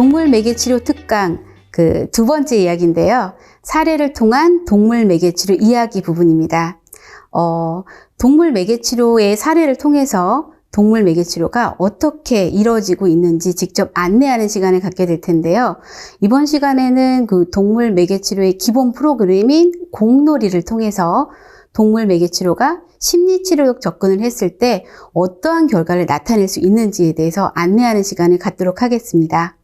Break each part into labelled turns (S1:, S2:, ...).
S1: 동물 매개치료 특강 그 두 번째 이야기인데요. 사례를 통한 동물 매개치료 이야기 부분입니다. 동물 매개치료의 사례를 통해서 동물 매개치료가 어떻게 이루어지고 있는지 직접 안내하는 시간을 갖게 될 텐데요. 이번 시간에는 그 동물 매개치료의 기본 프로그램인 공놀이를 통해서 동물 매개치료가 심리치료적 접근을 했을 때 어떠한 결과를 나타낼 수 있는지에 대해서 안내하는 시간을 갖도록 하겠습니다.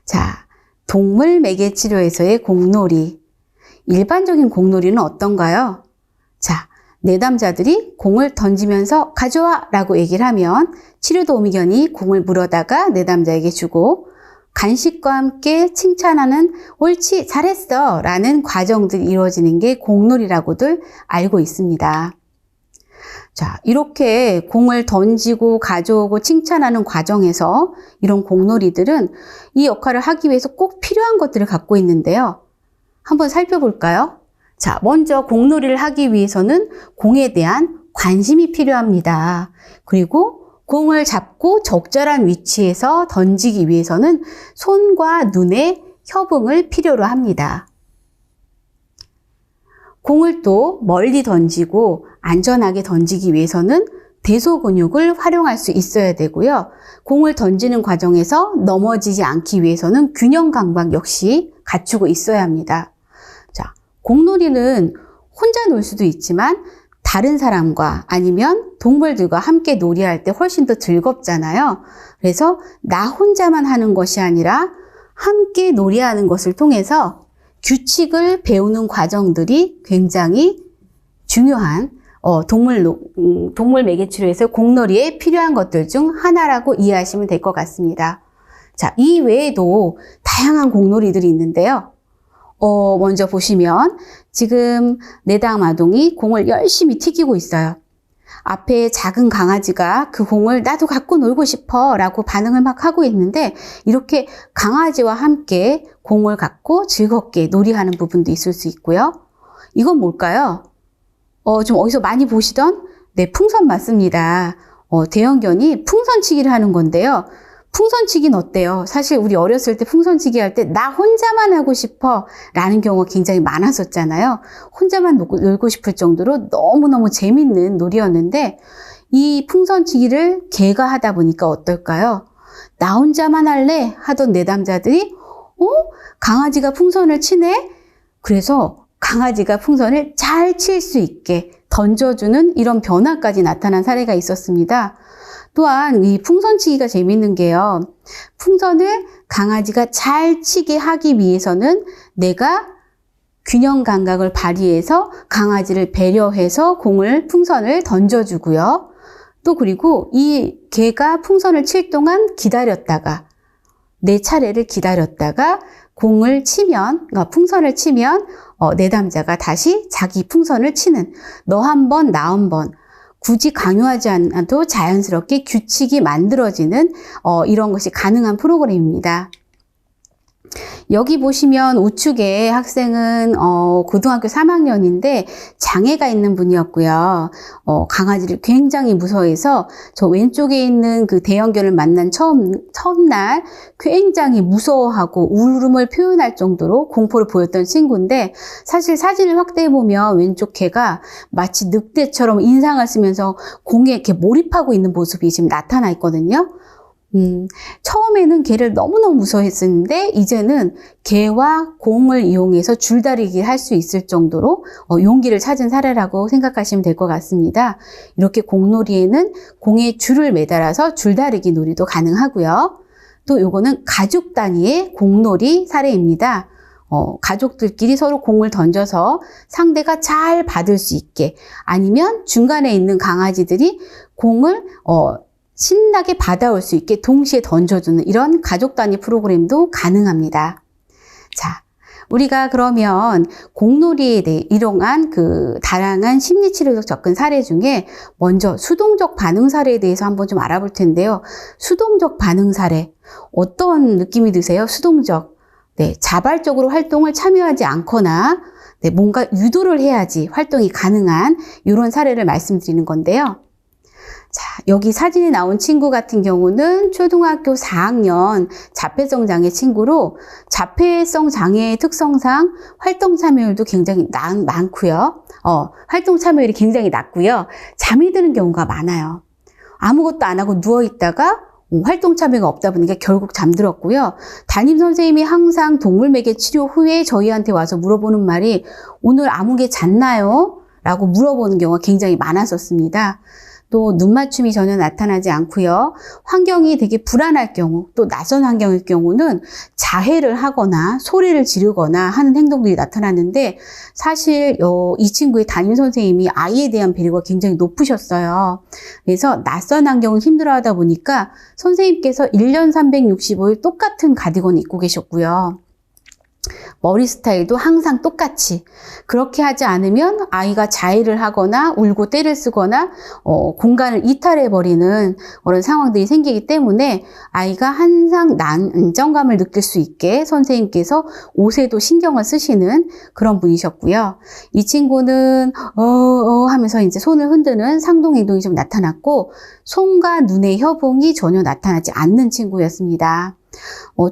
S1: 자, 동물 매개치료에서의 공놀이. 일반적인 공놀이는 어떤가요? 자, 내담자들이 공을 던지면서 가져와 라고 얘기를 하면 치료도우미견이 공을 물어다가 내담자에게 주고 간식과 함께 칭찬하는 옳지 잘했어 라는 과정들이 이루어지는 게 공놀이라고들 알고 있습니다. 자, 이렇게 공을 던지고 가져오고 칭찬하는 과정에서 이런 공놀이들은 이 역할을 하기 위해서 꼭 필요한 것들을 갖고 있는데요. 한번 살펴볼까요? 자, 먼저 공놀이를 하기 위해서는 공에 대한 관심이 필요합니다. 그리고 공을 잡고 적절한 위치에서 던지기 위해서는 손과 눈의 협응을 필요로 합니다. 공을 또 멀리 던지고 안전하게 던지기 위해서는 대소근육을 활용할 수 있어야 되고요. 공을 던지는 과정에서 넘어지지 않기 위해서는 균형 감각 역시 갖추고 있어야 합니다. 자, 공놀이는 혼자 놀 수도 있지만 다른 사람과 아니면 동물들과 함께 놀이할 때 훨씬 더 즐겁잖아요. 그래서 나 혼자만 하는 것이 아니라 함께 놀이하는 것을 통해서 규칙을 배우는 과정들이 굉장히 중요한 동물 매개치료에서 공놀이에 필요한 것들 중 하나라고 이해하시면 될 것 같습니다. 자, 이 외에도 다양한 공놀이들이 있는데요. 먼저 보시면 지금 내담 아동이 공을 열심히 튀기고 있어요. 앞에 작은 강아지가 그 공을 나도 갖고 놀고 싶어 라고 반응을 막 하고 있는데 이렇게 강아지와 함께 공을 갖고 즐겁게 놀이하는 부분도 있을 수 있고요. 이건 뭘까요? 좀 어디서 많이 보시던 풍선 맞습니다. 대형견이 풍선치기를 하는 건데요. 풍선치기는 어때요? 사실 우리 어렸을 때 풍선치기 할 때 나 혼자만 하고 싶어 라는 경우가 굉장히 많았었잖아요. 혼자만 놀고 싶을 정도로 너무너무 재밌는 놀이였는데 이 풍선치기를 개가 하다 보니까 어떨까요? 나 혼자만 할래? 하던 내담자들이 강아지가 풍선을 치네? 그래서 강아지가 풍선을 잘 칠 수 있게 던져주는 이런 변화까지 나타난 사례가 있었습니다. 또한 이 풍선치기가 재밌는 게요. 풍선을 강아지가 잘 치게 하기 위해서는 내가 균형 감각을 발휘해서 강아지를 배려해서 풍선을 던져주고요. 또 그리고 이 개가 풍선을 칠 동안 기다렸다가 내 차례를 기다렸다가 풍선을 치면 내담자가 다시 자기 풍선을 치는 너 한 번, 나 한 번 굳이 강요하지 않아도 자연스럽게 규칙이 만들어지는 이런 것이 가능한 프로그램입니다. 여기 보시면 우측에 학생은 고등학교 3학년인데 장애가 있는 분이었고요. 강아지를 굉장히 무서워해서 저 왼쪽에 있는 그 대형견을 만난 처음날 굉장히 무서워하고 울음을 표현할 정도로 공포를 보였던 친구인데 사실 사진을 확대해 보면 왼쪽 개가 마치 늑대처럼 인상을 쓰면서 공에 이렇게 몰입하고 있는 모습이 지금 나타나 있거든요. 처음에는 개를 너무너무 무서워했었는데 이제는 개와 공을 이용해서 줄다리기를 할 수 있을 정도로 용기를 찾은 사례라고 생각하시면 될 것 같습니다. 이렇게 공놀이에는 공에 줄을 매달아서 줄다리기 놀이도 가능하고요. 또 요거는 가족 단위의 공놀이 사례입니다. 가족들끼리 서로 공을 던져서 상대가 잘 받을 수 있게 아니면 중간에 있는 강아지들이 공을 신나게 받아올 수 있게 동시에 던져주는 이런 가족 단위 프로그램도 가능합니다. 자, 우리가 그러면 공놀이에 대해 일용한 그 다양한 심리치료적 접근 사례 중에 먼저 수동적 반응 사례에 대해서 한번 좀 알아볼 텐데요. 수동적 반응 사례, 어떤 느낌이 드세요? 수동적. 자발적으로 활동을 참여하지 않거나 뭔가 유도를 해야지 활동이 가능한 이런 사례를 말씀드리는 건데요. 자, 여기 사진에 나온 친구 같은 경우는 초등학교 4학년 자폐성 장애 친구로 자폐성 장애의 특성상 활동 참여율도 굉장히 많고요. 활동 참여율이 굉장히 낮고요. 잠이 드는 경우가 많아요. 아무것도 안 하고 누워있다가 활동 참여가 없다 보니까 결국 잠들었고요. 담임 선생님이 항상 동물 매개 치료 후에 저희한테 와서 물어보는 말이 오늘 아무개 잤나요? 라고 물어보는 경우가 굉장히 많았었습니다. 또 눈 맞춤이 전혀 나타나지 않고요. 환경이 되게 불안할 경우, 또 낯선 환경일 경우는 자해를 하거나 소리를 지르거나 하는 행동들이 나타났는데 사실 이 친구의 담임 선생님이 아이에 대한 배려가 굉장히 높으셨어요. 그래서 낯선 환경을 힘들어하다 보니까 선생님께서 1년 365일 똑같은 가디건을 입고 계셨고요. 머리 스타일도 항상 똑같이 그렇게 하지 않으면 아이가 자해를 하거나 울고 떼를 쓰거나 공간을 이탈해버리는 그런 상황들이 생기기 때문에 아이가 항상 안정감을 느낄 수 있게 선생님께서 옷에도 신경을 쓰시는 그런 분이셨고요. 이 친구는 하면서 이제 손을 흔드는 상동행동이 좀 나타났고 손과 눈의 협응이 전혀 나타나지 않는 친구였습니다.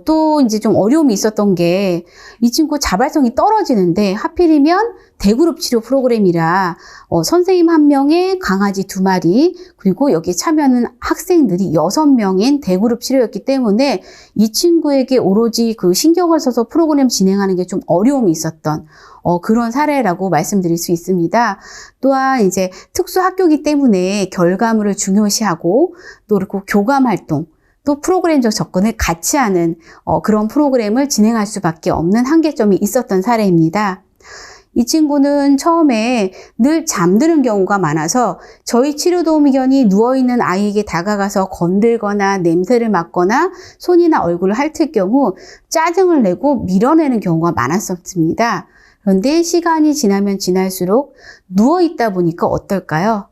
S1: 또 이제 좀 어려움이 있었던 게 이 친구 자발성이 떨어지는데 하필이면 대그룹 치료 프로그램이라 선생님 1명에 강아지 2마리 그리고 여기에 참여하는 학생들이 6명인 대그룹 치료였기 때문에 이 친구에게 오로지 그 신경을 써서 프로그램 진행하는 게 좀 어려움이 있었던 그런 사례라고 말씀드릴 수 있습니다. 또한 이제 특수학교이기 때문에 결과물을 중요시하고 또 그리고 교감 활동 또 프로그램적 접근을 같이 하는 그런 프로그램을 진행할 수밖에 없는 한계점이 있었던 사례입니다. 이 친구는 처음에 늘 잠드는 경우가 많아서 저희 치료도우미견이 누워있는 아이에게 다가가서 건들거나 냄새를 맡거나 손이나 얼굴을 핥을 경우 짜증을 내고 밀어내는 경우가 많았었습니다. 그런데 시간이 지나면 지날수록 누워있다 보니까 어떨까요?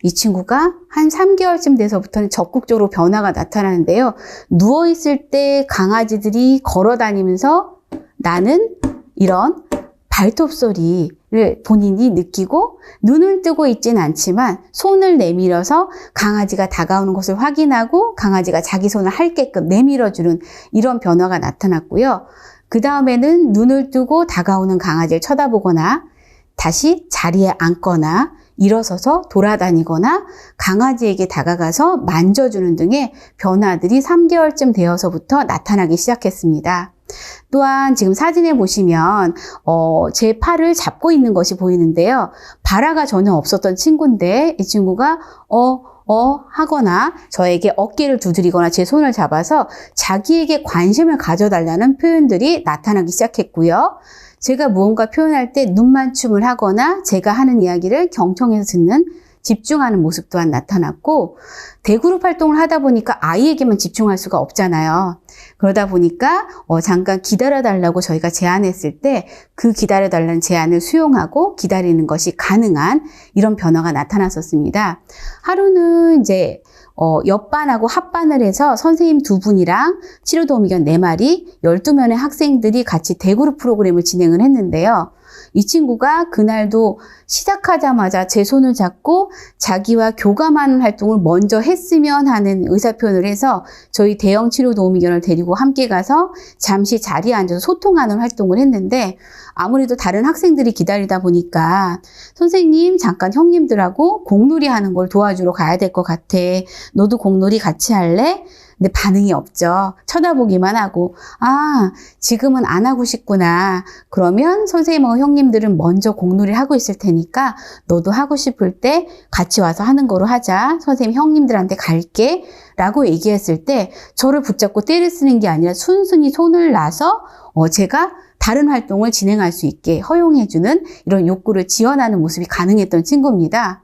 S1: 이 친구가 한 3개월쯤 돼서부터는 적극적으로 변화가 나타나는데요. 누워있을 때 강아지들이 걸어다니면서 나는 이런 발톱 소리를 본인이 느끼고 눈을 뜨고 있진 않지만 손을 내밀어서 강아지가 다가오는 것을 확인하고 강아지가 자기 손을 핥게끔 내밀어주는 이런 변화가 나타났고요. 그 다음에는 눈을 뜨고 다가오는 강아지를 쳐다보거나 다시 자리에 앉거나 일어서서 돌아다니거나 강아지에게 다가가서 만져주는 등의 변화들이 3개월쯤 되어서부터 나타나기 시작했습니다. 또한 지금 사진에 보시면 제 팔을 잡고 있는 것이 보이는데요. 발화가 전혀 없었던 친구인데 이 친구가 하거나 저에게 어깨를 두드리거나 제 손을 잡아서 자기에게 관심을 가져달라는 표현들이 나타나기 시작했고요. 제가 무언가 표현할 때 눈맞춤을 하거나 제가 하는 이야기를 경청해서 듣는 집중하는 모습 또한 나타났고 대그룹 활동을 하다 보니까 아이에게만 집중할 수가 없잖아요. 그러다 보니까 잠깐 기다려달라고 저희가 제안했을 때 그 기다려달라는 제안을 수용하고 기다리는 것이 가능한 이런 변화가 나타났었습니다. 하루는 이제 옆반하고 합반을 해서 선생님 2분이랑 치료도우미견 4마리 12명의 학생들이 같이 대그룹 프로그램을 진행을 했는데요. 이 친구가 그날도 시작하자마자 제 손을 잡고 자기와 교감하는 활동을 먼저 했으면 하는 의사표현을 해서 저희 대형 치료도우미견을 데리고 함께 가서 잠시 자리에 앉아서 소통하는 활동을 했는데 아무래도 다른 학생들이 기다리다 보니까 선생님 잠깐 형님들하고 공놀이 하는 걸 도와주러 가야 될 것 같아. 너도 공놀이 같이 할래? 근데 반응이 없죠. 쳐다보기만 하고 지금은 안 하고 싶구나. 그러면 선생님하고 형님들은 먼저 공놀이를 하고 있을 테니까 너도 하고 싶을 때 같이 와서 하는 거로 하자. 선생님 형님들한테 갈게 라고 얘기했을 때 저를 붙잡고 떼를 쓰는 게 아니라 순순히 손을 놔서 제가 다른 활동을 진행할 수 있게 허용해주는 이런 욕구를 지원하는 모습이 가능했던 친구입니다.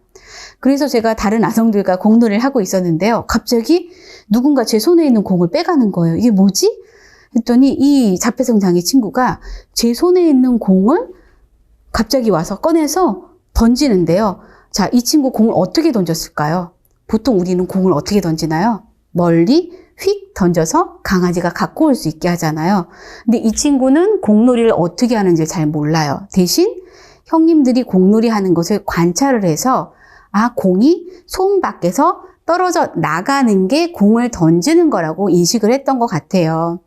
S1: 그래서 제가 다른 아성들과 공놀이를 하고 있었는데요. 갑자기 누군가 제 손에 있는 공을 빼가는 거예요. 이게 뭐지? 했더니 이 자폐성 장애 친구가 제 손에 있는 공을 갑자기 와서 꺼내서 던지는데요. 자, 이 친구 공을 어떻게 던졌을까요? 보통 우리는 공을 어떻게 던지나요? 멀리 휙 던져서 강아지가 갖고 올 수 있게 하잖아요. 근데 이 친구는 공놀이를 어떻게 하는지 잘 몰라요. 대신 형님들이 공놀이 하는 것을 관찰을 해서 공이 손 밖에서 떨어져 나가는 게 공을 던지는 거라고 인식을 했던 것 같아요.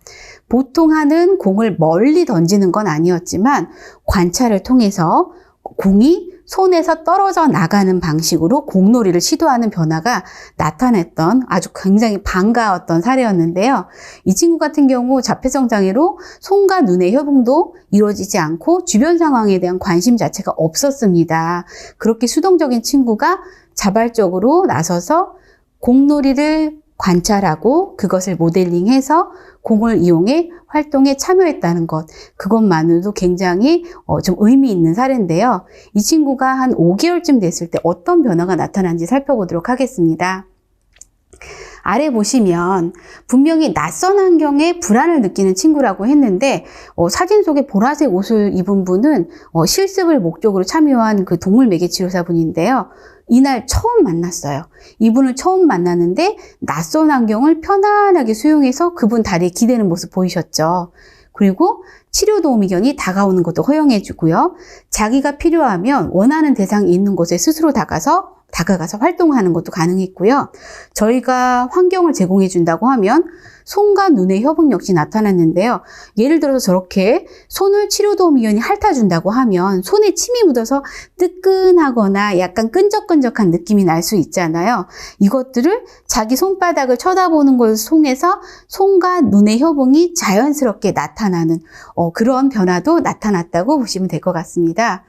S1: 보통 하는 공을 멀리 던지는 건 아니었지만 관찰을 통해서 공이 손에서 떨어져 나가는 방식으로 공놀이를 시도하는 변화가 나타났던 아주 굉장히 반가웠던 사례였는데요. 이 친구 같은 경우 자폐성 장애로 손과 눈의 협응도 이루어지지 않고 주변 상황에 대한 관심 자체가 없었습니다. 그렇게 수동적인 친구가 자발적으로 나서서 공놀이를 관찰하고 그것을 모델링해서 공을 이용해 활동에 참여했다는 것, 그것만으로도 굉장히 좀 의미 있는 사례인데요. 이 친구가 한 5개월쯤 됐을 때 어떤 변화가 나타난지 살펴보도록 하겠습니다. 아래 보시면 분명히 낯선 환경에 불안을 느끼는 친구라고 했는데 사진 속에 보라색 옷을 입은 분은 실습을 목적으로 참여한 그 동물 매개치료사 분인데요. 이날 처음 만났어요. 이분을 처음 만났는데 낯선 환경을 편안하게 수용해서 그분 다리에 기대는 모습 보이셨죠. 그리고 치료 도움 의견이 다가오는 것도 허용해 주고요. 자기가 필요하면 원하는 대상이 있는 곳에 스스로 다가가서 활동하는 것도 가능했고요. 저희가 환경을 제공해 준다고 하면 손과 눈의 협응 역시 나타났는데요. 예를 들어서 저렇게 손을 치료도우미견이 핥아준다고 하면 손에 침이 묻어서 뜨끈하거나 약간 끈적끈적한 느낌이 날 수 있잖아요. 이것들을 자기 손바닥을 쳐다보는 것을 통해서 손과 눈의 협응이 자연스럽게 나타나는 그런 변화도 나타났다고 보시면 될 것 같습니다.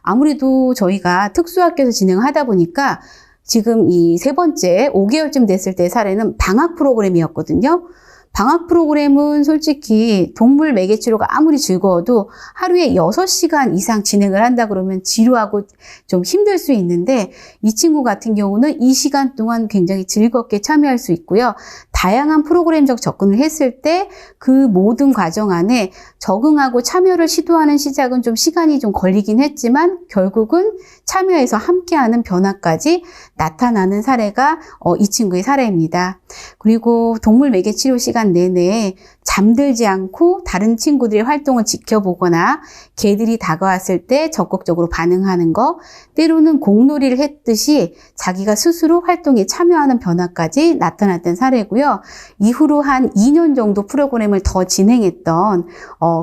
S1: 아무래도 저희가 특수학교에서 진행하다 보니까 지금 이 세 번째 5개월쯤 됐을 때 사례는 방학 프로그램이었거든요. 방학 프로그램은 솔직히 동물 매개치료가 아무리 즐거워도 하루에 6시간 이상 진행을 한다 그러면 지루하고 좀 힘들 수 있는데 이 친구 같은 경우는 이 시간 동안 굉장히 즐겁게 참여할 수 있고요. 다양한 프로그램적 접근을 했을 때 그 모든 과정 안에 적응하고 참여를 시도하는 시작은 좀 시간이 좀 걸리긴 했지만 결국은 참여해서 함께하는 변화까지 나타나는 사례가 이 친구의 사례입니다. 그리고 동물 매개치료 시간 내내 잠들지 않고 다른 친구들의 활동을 지켜보거나 개들이 다가왔을 때 적극적으로 반응하는 거, 때로는 공놀이를 했듯이 자기가 스스로 활동에 참여하는 변화까지 나타났던 사례고요. 이후로 한 2년 정도 프로그램을 더 진행했던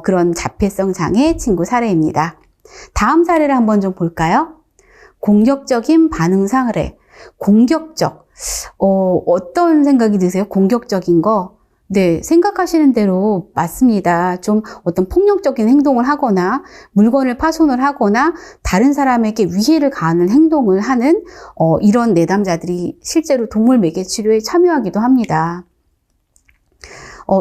S1: 그런 자폐성 장애 친구 사례입니다. 다음 사례를 한번 좀 볼까요? 공격적인 반응 사례. 공격적. 어떤 생각이 드세요? 공격적인 거? 네, 생각하시는 대로 맞습니다. 좀 어떤 폭력적인 행동을 하거나 물건을 파손을 하거나 다른 사람에게 위해를 가하는 행동을 하는 이런 내담자들이 실제로 동물 매개치료에 참여하기도 합니다.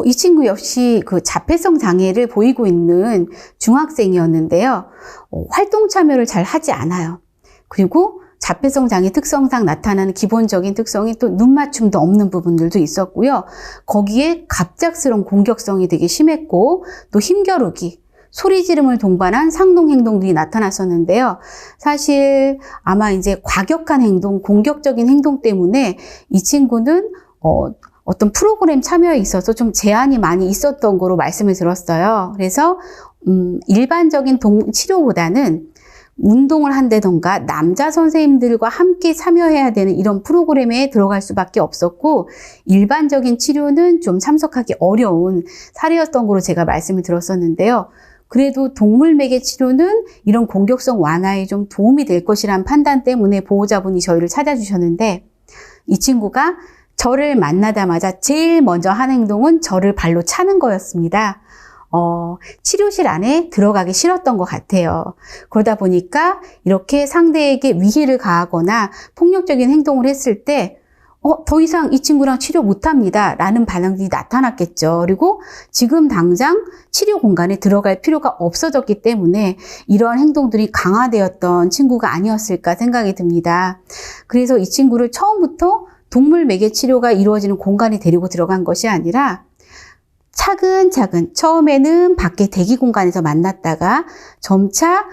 S1: 이 친구 역시 그 자폐성 장애를 보이고 있는 중학생이었는데요. 활동 참여를 잘 하지 않아요. 그리고 자폐성 장애 특성상 나타나는 기본적인 특성이 또 눈맞춤도 없는 부분들도 있었고요. 거기에 갑작스러운 공격성이 되게 심했고 또 힘겨루기, 소리 지름을 동반한 상동 행동들이 나타났었는데요. 사실 아마 이제 과격한 행동, 공격적인 행동 때문에 이 친구는 어떤 프로그램 참여에 있어서 좀 제한이 많이 있었던 거로 말씀을 들었어요. 그래서 일반적인 치료보다는 운동을 한다던가 남자 선생님들과 함께 참여해야 되는 이런 프로그램에 들어갈 수밖에 없었고 일반적인 치료는 좀 참석하기 어려운 사례였던 거로 제가 말씀을 들었었는데요. 그래도 동물 매개 치료는 이런 공격성 완화에 좀 도움이 될 것이란 판단 때문에 보호자분이 저희를 찾아주셨는데 이 친구가 저를 만나자마자 제일 먼저 한 행동은 저를 발로 차는 거였습니다. 치료실 안에 들어가기 싫었던 것 같아요. 그러다 보니까 이렇게 상대에게 위해를 가하거나 폭력적인 행동을 했을 때 더 이상 이 친구랑 치료 못합니다 라는 반응들이 나타났겠죠. 그리고 지금 당장 치료 공간에 들어갈 필요가 없어졌기 때문에 이러한 행동들이 강화되었던 친구가 아니었을까 생각이 듭니다. 그래서 이 친구를 처음부터 동물 매개 치료가 이루어지는 공간에 데리고 들어간 것이 아니라 차근차근 처음에는 밖에 대기 공간에서 만났다가 점차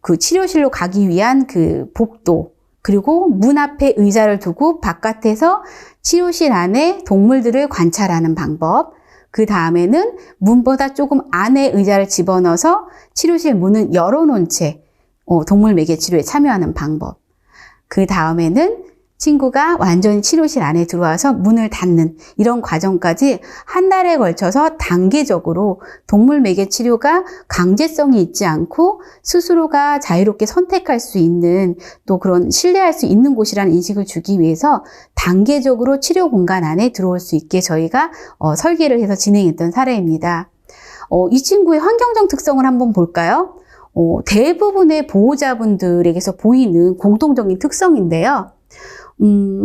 S1: 그 치료실로 가기 위한 그 복도 그리고 문 앞에 의자를 두고 바깥에서 치료실 안에 동물들을 관찰하는 방법, 그 다음에는 문보다 조금 안에 의자를 집어넣어서 치료실 문은 열어놓은 채 동물 매개 치료에 참여하는 방법, 그 다음에는 친구가 완전히 치료실 안에 들어와서 문을 닫는 이런 과정까지 한 달에 걸쳐서 단계적으로 동물 매개 치료가 강제성이 있지 않고 스스로가 자유롭게 선택할 수 있는 또 그런 신뢰할 수 있는 곳이라는 인식을 주기 위해서 단계적으로 치료 공간 안에 들어올 수 있게 저희가 설계를 해서 진행했던 사례입니다. 이 친구의 환경적 특성을 한번 볼까요? 대부분의 보호자분들에게서 보이는 공통적인 특성인데요.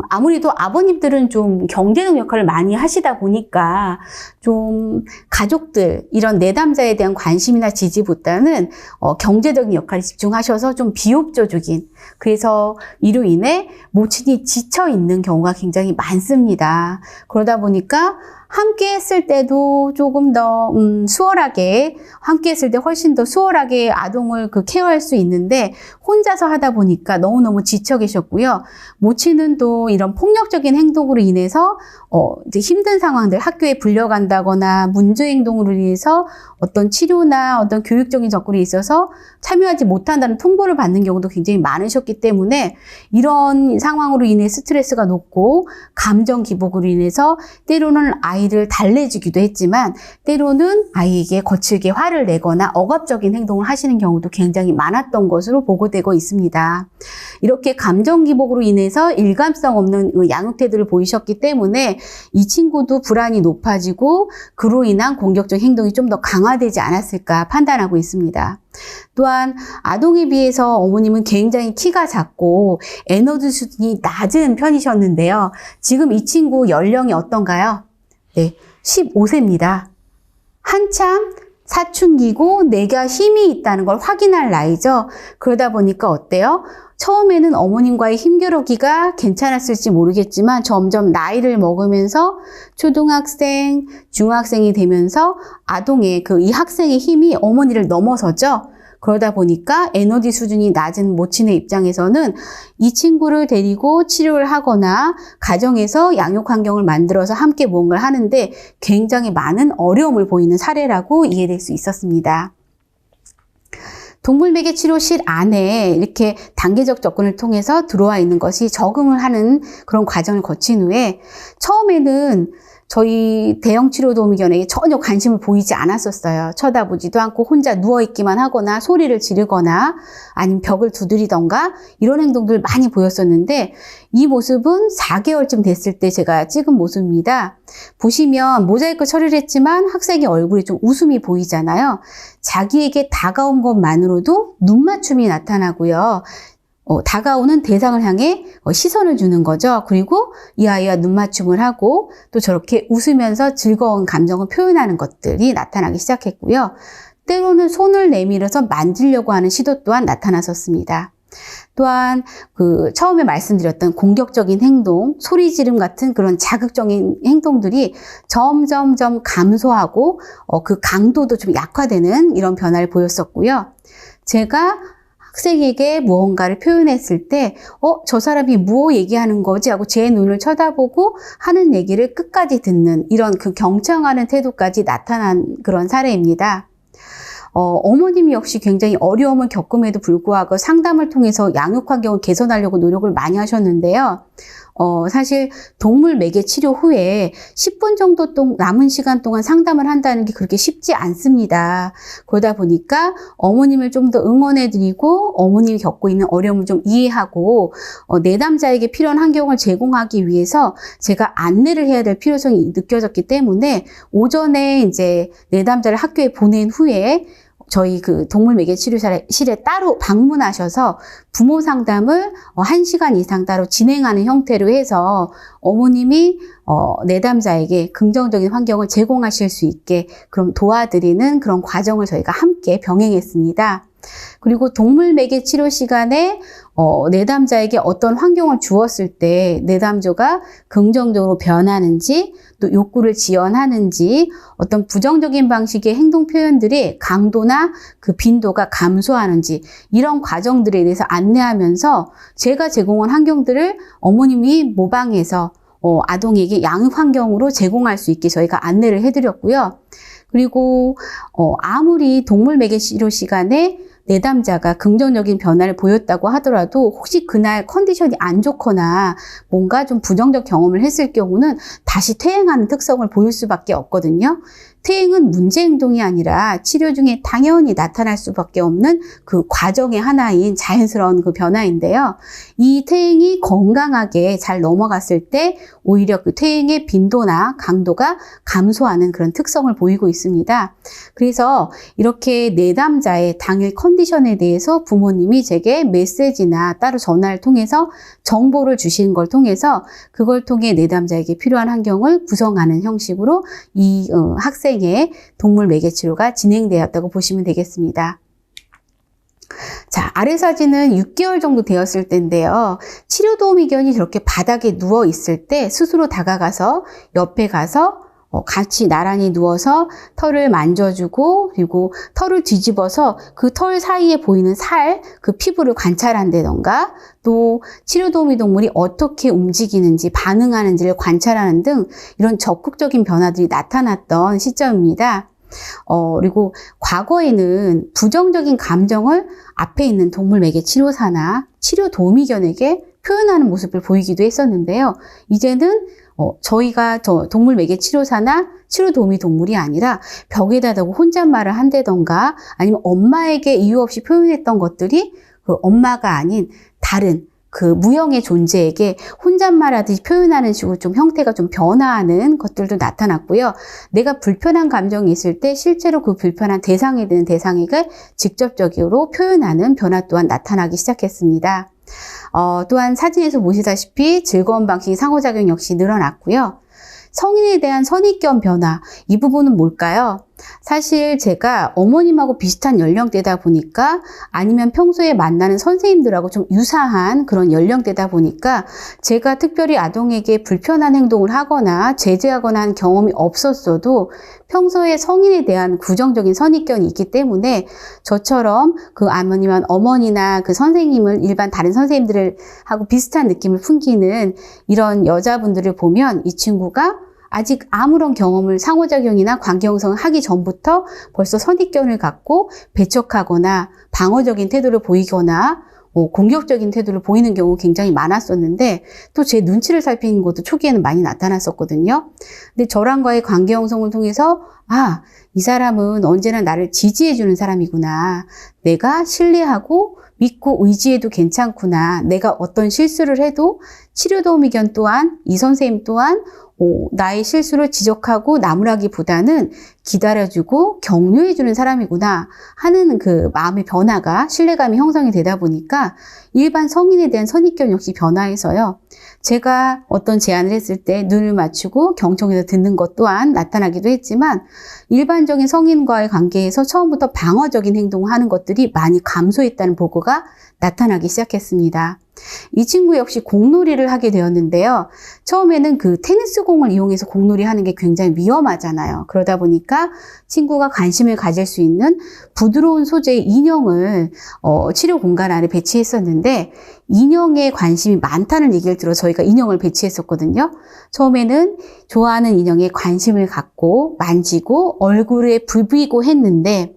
S1: 아무래도 아버님들은 좀 경제적 역할을 많이 하시다 보니까 좀 가족들, 이런 내담자에 대한 관심이나 지지보다는 경제적인 역할에 집중하셔서 좀 비협조적인, 그래서 이로 인해 모친이 지쳐 있는 경우가 굉장히 많습니다. 그러다 보니까 함께 했을 때도 조금 더 수월하게, 함께 했을 때 훨씬 더 수월하게 아동을 케어할 수 있는데 혼자서 하다 보니까 너무너무 지쳐 계셨고요. 모친은 또 이런 폭력적인 행동으로 인해서 이제 힘든 상황들, 학교에 불려간다거나 문제 행동으로 인해서 어떤 치료나 어떤 교육적인 접근에 있어서 참여하지 못한다는 통보를 받는 경우도 굉장히 많으셨기 때문에 이런 상황으로 인해 스트레스가 높고 감정 기복으로 인해서 때로는 아이를 달래주기도 했지만 때로는 아이에게 거칠게 화를 내거나 억압적인 행동을 하시는 경우도 굉장히 많았던 것으로 보고되고 있습니다. 이렇게 감정 기복으로 인해서 일관성 없는 양육 태도를 보이셨기 때문에 이 친구도 불안이 높아지고 그로 인한 공격적 행동이 좀 더 강화되지 않았을까 판단하고 있습니다. 또한 아동에 비해서 어머님은 굉장히 키가 작고 에너지 수준이 낮은 편이셨는데요. 지금 이 친구 연령이 어떤가요? 네, 15세입니다. 한참 사춘기고 내가 힘이 있다는 걸 확인할 나이죠. 그러다 보니까 어때요? 처음에는 어머님과의 힘겨루기가 괜찮았을지 모르겠지만 점점 나이를 먹으면서 초등학생, 중학생이 되면서 아동의 이 학생의 힘이 어머니를 넘어서죠. 그러다 보니까 에너지 수준이 낮은 모친의 입장에서는 이 친구를 데리고 치료를 하거나 가정에서 양육 환경을 만들어서 함께 무언가를 하는데 굉장히 많은 어려움을 보이는 사례라고 이해될 수 있었습니다. 동물 매개 치료실 안에 이렇게 단계적 접근을 통해서 들어와 있는 것이 적응을 하는 그런 과정을 거친 후에 처음에는 저희 대형 치료도우미견에게 전혀 관심을 보이지 않았었어요. 쳐다보지도 않고 혼자 누워있기만 하거나 소리를 지르거나 아니면 벽을 두드리던가 이런 행동들 많이 보였었는데 이 모습은 4개월쯤 됐을 때 제가 찍은 모습입니다. 보시면 모자이크 처리를 했지만 학생의 얼굴에 좀 웃음이 보이잖아요. 자기에게 다가온 것만으로도 눈맞춤이 나타나고요. 다가오는 대상을 향해 시선을 주는 거죠. 그리고 이 아이와 눈맞춤을 하고 또 저렇게 웃으면서 즐거운 감정을 표현하는 것들이 나타나기 시작했고요. 때로는 손을 내밀어서 만지려고 하는 시도 또한 나타났었습니다. 또한 처음에 말씀드렸던 공격적인 행동, 소리 지름 같은 그런 자극적인 행동들이 점점점 감소하고 그 강도도 좀 약화되는 이런 변화를 보였었고요. 제가 학생에게 무언가를 표현했을 때 저 사람이 뭐 얘기하는 거지 하고 제 눈을 쳐다보고 하는 얘기를 끝까지 듣는 이런 경청하는 태도까지 나타난 그런 사례입니다. 어머님이 역시 굉장히 어려움을 겪음에도 불구하고 상담을 통해서 양육 환경을 개선하려고 노력을 많이 하셨는데요. 사실 동물 매개 치료 후에 10분 정도 남은 시간 동안 상담을 한다는 게 그렇게 쉽지 않습니다. 그러다 보니까 어머님을 좀 더 응원해드리고 어머님이 겪고 있는 어려움을 좀 이해하고 내담자에게 필요한 환경을 제공하기 위해서 제가 안내를 해야 될 필요성이 느껴졌기 때문에 오전에 이제 내담자를 학교에 보낸 후에 저희 동물 매개 치료실에 따로 방문하셔서 부모 상담을 1시간 이상 따로 진행하는 형태로 해서 어머님이 내담자에게 긍정적인 환경을 제공하실 수 있게 그럼 도와드리는 그런 과정을 저희가 함께 병행했습니다. 그리고 동물 매개 치료 시간에 내담자에게 어떤 환경을 주었을 때 내담자가 긍정적으로 변하는지 또 욕구를 지연하는지 어떤 부정적인 방식의 행동 표현들이 강도나 그 빈도가 감소하는지 이런 과정들에 대해서 안내하면서 제가 제공한 환경들을 어머님이 모방해서 아동에게 양육 환경으로 제공할 수 있게 저희가 안내를 해드렸고요. 그리고 아무리 동물 매개 치료 시간에 내담자가 긍정적인 변화를 보였다고 하더라도 혹시 그날 컨디션이 안 좋거나 뭔가 좀 부정적 경험을 했을 경우는 다시 퇴행하는 특성을 보일 수밖에 없거든요. 퇴행은 문제 행동이 아니라 치료 중에 당연히 나타날 수밖에 없는 그 과정의 하나인 자연스러운 그 변화인데요. 이 퇴행이 건강하게 잘 넘어갔을 때 오히려 그 퇴행의 빈도나 강도가 감소하는 그런 특성을 보이고 있습니다. 그래서 이렇게 내담자의 당일 컨디션에 대해서 부모님이 제게 메시지나 따로 전화를 통해서 정보를 주시는 걸 통해서 그걸 통해 내담자에게 필요한 환경을 구성하는 형식으로 이 학생의 동물 매개 치료가 진행되었다고 보시면 되겠습니다. 자, 아래 사진은 6개월 정도 되었을 때인데요. 치료 도우미견이 저렇게 바닥에 누워 있을 때 스스로 다가가서 옆에 가서 같이 나란히 누워서 털을 만져주고 그리고 털을 뒤집어서 그 털 사이에 보이는 살, 그 피부를 관찰한다던가 또 치료 도우미 동물이 어떻게 움직이는지 반응하는지를 관찰하는 등 이런 적극적인 변화들이 나타났던 시점입니다. 그리고 과거에는 부정적인 감정을 앞에 있는 동물 매개 치료사나 치료 도우미견에게 표현하는 모습을 보이기도 했었는데요. 이제는 저희가 동물 매개 치료사나 치료 도우미 동물이 아니라 벽에다 대고 혼잣말을 한다던가 아니면 엄마에게 이유 없이 표현했던 것들이 그 엄마가 아닌 다른 그 무형의 존재에게 혼잣말하듯이 표현하는 식으로 좀 형태가 좀 변화하는 것들도 나타났고요. 내가 불편한 감정이 있을 때 실제로 그 불편한 대상이 되는 대상에게 직접적으로 표현하는 변화 또한 나타나기 시작했습니다. 또한 사진에서 보시다시피 즐거운 방식의 상호작용 역시 늘어났고요. 성인에 대한 선입견 변화, 이 부분은 뭘까요? 사실 제가 어머님하고 비슷한 연령대다 보니까 아니면 평소에 만나는 선생님들하고 좀 유사한 그런 연령대다 보니까 제가 특별히 아동에게 불편한 행동을 하거나 제재하거나 한 경험이 없었어도 평소에 성인에 대한 부정적인 선입견이 있기 때문에 저처럼 그 어머니나 그 선생님을 일반 다른 선생님들을 하고 비슷한 느낌을 풍기는 이런 여자분들을 보면 이 친구가 아직 아무런 경험을 상호작용이나 관계 형성을 하기 전부터 벌써 선입견을 갖고 배척하거나 방어적인 태도를 보이거나 공격적인 태도를 보이는 경우가 굉장히 많았었는데 또 제 눈치를 살피는 것도 초기에는 많이 나타났었거든요. 근데 저랑과의 관계 형성을 통해서 이 사람은 언제나 나를 지지해주는 사람이구나. 내가 신뢰하고 믿고 의지해도 괜찮구나. 내가 어떤 실수를 해도 치료 도우미견 또한 이 선생님 또한 나의 실수를 지적하고 나무라기보다는 기다려주고 격려해주는 사람이구나 하는 그 마음의 변화가 신뢰감이 형성이 되다 보니까 일반 성인에 대한 선입견 역시 변화해서요. 제가 어떤 제안을 했을 때 눈을 맞추고 경청해서 듣는 것 또한 나타나기도 했지만 일반적인 성인과의 관계에서 처음부터 방어적인 행동을 하는 것들이 많이 감소했다는 보고가 나타나기 시작했습니다. 이 친구 역시 공놀이를 하게 되었는데요. 처음에는 그 테니스 공을 이용해서 공놀이 하는 게 굉장히 위험하잖아요. 그러다 보니까 친구가 관심을 가질 수 있는 부드러운 소재의 인형을 치료 공간 안에 배치했었는데 인형에 관심이 많다는 얘기를 들어 저희가 인형을 배치했었거든요. 처음에는 좋아하는 인형에 관심을 갖고 만지고 얼굴에 부비고 했는데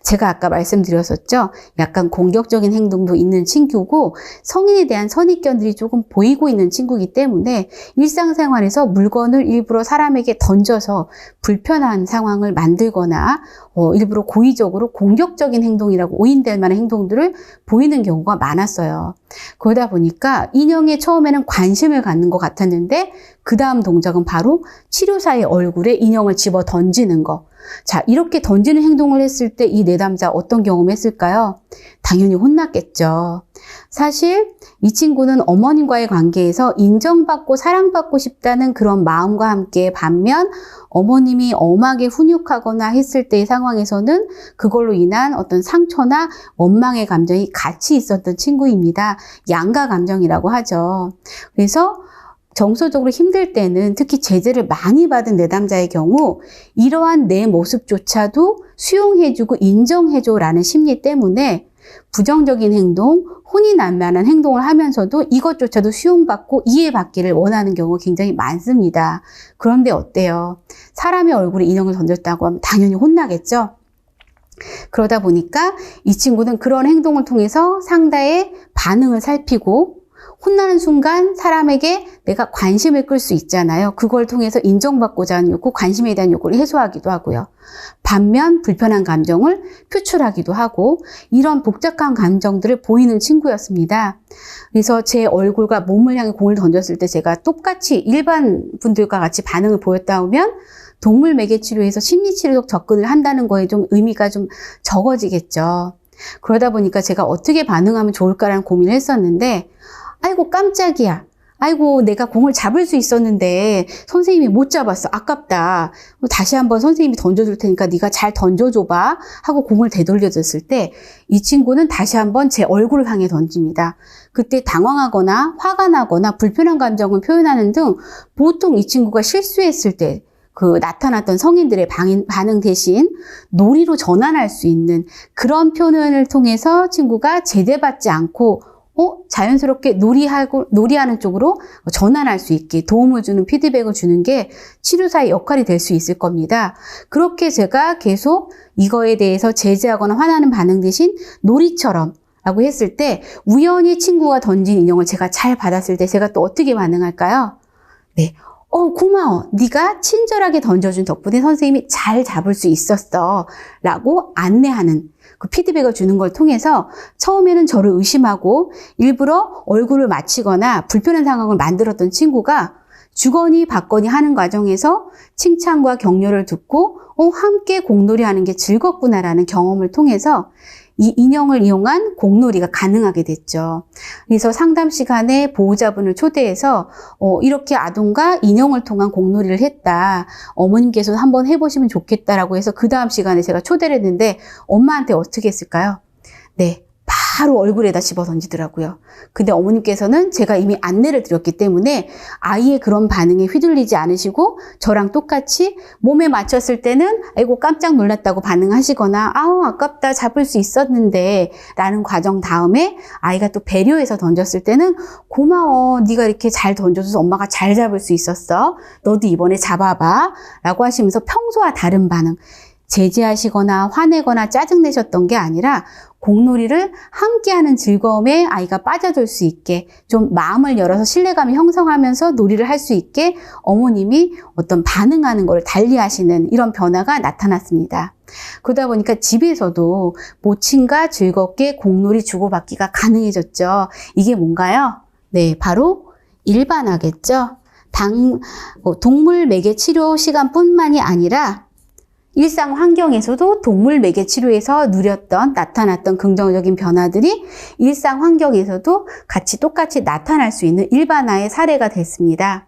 S1: 제가 아까 말씀드렸었죠. 약간 공격적인 행동도 있는 친구고 성인에 대한 선입견들이 조금 보이고 있는 친구이기 때문에 일상생활에서 물건을 일부러 사람에게 던져서 불편한 상황을 만들거나 일부러 고의적으로 공격적인 행동이라고 오인될 만한 행동들을 보이는 경우가 많았어요. 그러다 보니까 인형에 처음에는 관심을 갖는 것 같았는데 그 다음 동작은 바로 치료사의 얼굴에 인형을 집어 던지는 거. 자, 이렇게 던지는 행동을 했을 때 이 내담자 어떤 경험했을까요? 당연히 혼났겠죠. 사실 이 친구는 어머님과의 관계에서 인정받고 사랑받고 싶다는 그런 마음과 함께 반면 어머님이 엄하게 훈육하거나 했을 때의 상황에서는 그걸로 인한 어떤 상처나 원망의 감정이 같이 있었던 친구입니다. 양가 감정이라고 하죠. 그래서 정서적으로 힘들 때는 특히 제재를 많이 받은 내담자의 경우 이러한 내 모습조차도 수용해주고 인정해줘라는 심리 때문에 부정적인 행동, 혼이 날 만한 행동을 하면서도 이것조차도 수용받고 이해받기를 원하는 경우가 굉장히 많습니다. 그런데 어때요? 사람의 얼굴에 인형을 던졌다고 하면 당연히 혼나겠죠? 그러다 보니까 이 친구는 그런 행동을 통해서 상대의 반응을 살피고, 혼나는 순간 사람에게 내가 관심을 끌 수 있잖아요. 그걸 통해서 인정받고자 하는 욕구, 관심에 대한 욕구를 해소하기도 하고요. 반면 불편한 감정을 표출하기도 하고, 이런 복잡한 감정들을 보이는 친구였습니다. 그래서 제 얼굴과 몸을 향해 공을 던졌을 때 제가 똑같이 일반 분들과 같이 반응을 보였다 하면 동물 매개 치료에서 심리치료적 접근을 한다는 거에 좀 의미가 좀 적어지겠죠. 그러다 보니까 제가 어떻게 반응하면 좋을까라는 고민을 했었는데, 아이고 깜짝이야. 아이고 내가 공을 잡을 수 있었는데 선생님이 못 잡았어. 아깝다. 다시 한번 선생님이 던져줄 테니까 네가 잘 던져줘봐 하고 공을 되돌려줬을 때 이 친구는 다시 한번 제 얼굴을 향해 던집니다. 그때 당황하거나 화가 나거나 불편한 감정을 표현하는 등 보통 이 친구가 실수했을 때 나타났던 성인들의 반응 대신 놀이로 전환할 수 있는 그런 표현을 통해서 친구가 제재받지 않고 자연스럽게 놀이하는 쪽으로 전환할 수 있게 도움을 주는 피드백을 주는 게 치료사의 역할이 될 수 있을 겁니다. 그렇게 제가 계속 이거에 대해서 제재하거나 화나는 반응 대신 놀이처럼 라고 했을 때 우연히 친구가 던진 인형을 제가 잘 받았을 때 제가 또 어떻게 반응할까요? 네. 고마워. 네가 친절하게 던져준 덕분에 선생님이 잘 잡을 수 있었어. 라고 안내하는 그 피드백을 주는 걸 통해서 처음에는 저를 의심하고 일부러 얼굴을 맞추거나 불편한 상황을 만들었던 친구가 주거니 받거니 하는 과정에서 칭찬과 격려를 듣고 함께 공놀이 하는 게 즐겁구나라는 경험을 통해서 이 인형을 이용한 공놀이가 가능하게 됐죠. 그래서 상담 시간에 보호자분을 초대해서 이렇게 아동과 인형을 통한 공놀이를 했다. 어머님께서도 한번 해보시면 좋겠다라고 해서 그 다음 시간에 제가 초대를 했는데 엄마한테 어떻게 했을까요? 네. 바로 얼굴에다 집어 던지더라고요. 근데 어머님께서는 제가 이미 안내를 드렸기 때문에 아이의 그런 반응에 휘둘리지 않으시고 저랑 똑같이 몸에 맞췄을 때는 아이고 깜짝 놀랐다고 반응하시거나 아우 아깝다 잡을 수 있었는데 라는 과정 다음에 아이가 또 배려해서 던졌을 때는 고마워 네가 이렇게 잘 던져줘서 엄마가 잘 잡을 수 있었어. 너도 이번에 잡아봐 라고 하시면서 평소와 다른 반응, 제지하시거나 화내거나 짜증내셨던 게 아니라 공놀이를 함께하는 즐거움에 아이가 빠져들 수 있게 좀 마음을 열어서 신뢰감을 형성하면서 놀이를 할 수 있게 어머님이 어떤 반응하는 것을 달리하시는 이런 변화가 나타났습니다. 그러다 보니까 집에서도 모친과 즐겁게 공놀이 주고받기가 가능해졌죠. 이게 뭔가요? 네, 바로 일반화겠죠. 동물 매개 치료 시간뿐만이 아니라 일상 환경에서도 동물 매개 치료에서 나타났던 긍정적인 변화들이 일상 환경에서도 같이 똑같이 나타날 수 있는 일반화의 사례가 됐습니다.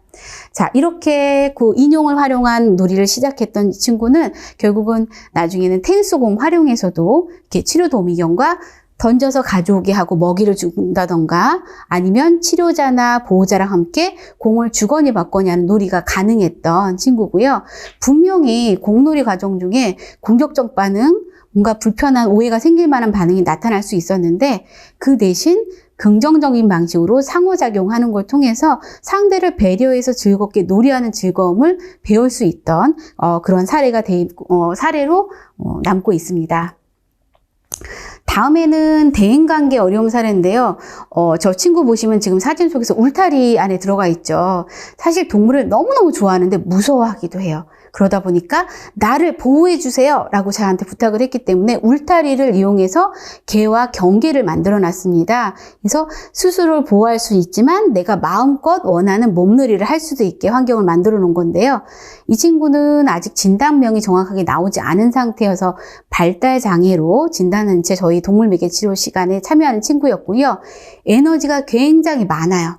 S1: 자, 이렇게 그 인용을 활용한 놀이를 시작했던 이 친구는 결국은 나중에는 테니스공 활용해서도 이렇게 치료 도미경과 던져서 가져오게 하고 먹이를 준다던가 아니면 치료자나 보호자랑 함께 공을 주거니 받거니 하는 놀이가 가능했던 친구고요. 분명히 공놀이 과정 중에 공격적 반응, 뭔가 불편한 오해가 생길 만한 반응이 나타날 수 있었는데 그 대신 긍정적인 방식으로 상호작용하는 걸 통해서 상대를 배려해서 즐겁게 놀이하는 즐거움을 배울 수 있던 그런 사례로 남고 있습니다. 다음에는 대인관계 어려움 사례인데요. 저 친구 보시면 지금 사진 속에서 울타리 안에 들어가 있죠. 사실 동물을 너무너무 좋아하는데 무서워하기도 해요. 그러다 보니까 나를 보호해 주세요 라고 저한테 부탁을 했기 때문에 울타리를 이용해서 개와 경계를 만들어 놨습니다. 그래서 스스로를 보호할 수 있지만 내가 마음껏 원하는 몸놀이를 할 수도 있게 환경을 만들어 놓은 건데요. 이 친구는 아직 진단명이 정확하게 나오지 않은 상태여서 발달장애로 진단한 채 저희 동물매개 치료 시간에 참여하는 친구였고요. 에너지가 굉장히 많아요.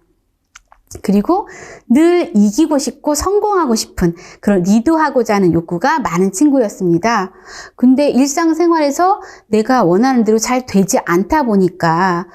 S1: 그리고 늘 이기고 싶고 성공하고 싶은 그런 리드하고자 하는 욕구가 많은 친구였습니다. 근데 일상생활에서 내가 원하는 대로 잘 되지 않다 보니까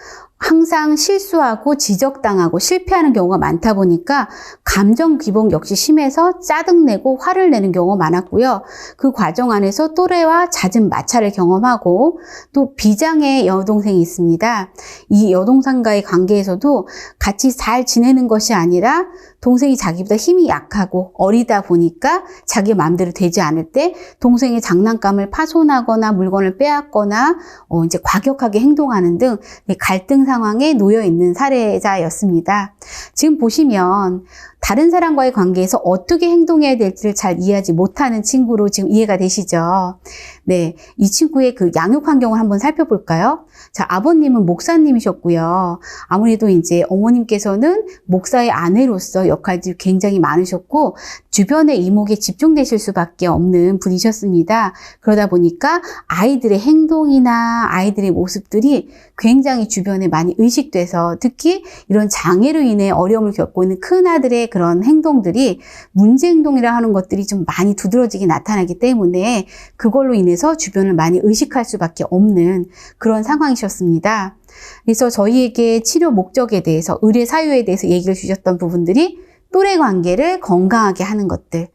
S1: 항상 실수하고 지적당하고 실패하는 경우가 많다 보니까 감정 기복 역시 심해서 짜증내고 화를 내는 경우가 많았고요. 그 과정 안에서 또래와 잦은 마찰을 경험하고 또 비장의 여동생이 있습니다. 이 여동생과의 관계에서도 같이 잘 지내는 것이 아니라 동생이 자기보다 힘이 약하고 어리다 보니까 자기 마음대로 되지 않을 때 동생의 장난감을 파손하거나 물건을 빼앗거나 이제 과격하게 행동하는 등 갈등 상황에 놓여 있는 사례자였습니다. 지금 보시면 다른 사람과의 관계에서 어떻게 행동해야 될지를 잘 이해하지 못하는 친구로 지금 이해가 되시죠? 네, 이 친구의 그 양육 환경을 한번 살펴볼까요? 자, 아버님은 목사님이셨고요. 아무래도 이제 어머님께서는 목사의 아내로서 역할이 굉장히 많으셨고 주변의 이목에 집중되실 수밖에 없는 분이셨습니다. 그러다 보니까 아이들의 행동이나 아이들의 모습들이 굉장히 주변에 많이 의식돼서 특히 이런 장애로 인해 어려움을 겪고 있는 큰아들의 그런 행동들이 문제 행동이라 하는 것들이 좀 많이 두드러지게 나타나기 때문에 그걸로 인해서 주변을 많이 의식할 수밖에 없는 그런 상황이셨습니다. 그래서 저희에게 치료 목적에 대해서 의뢰 사유에 대해서 얘기를 주셨던 부분들이 또래 관계를 건강하게 하는 것들,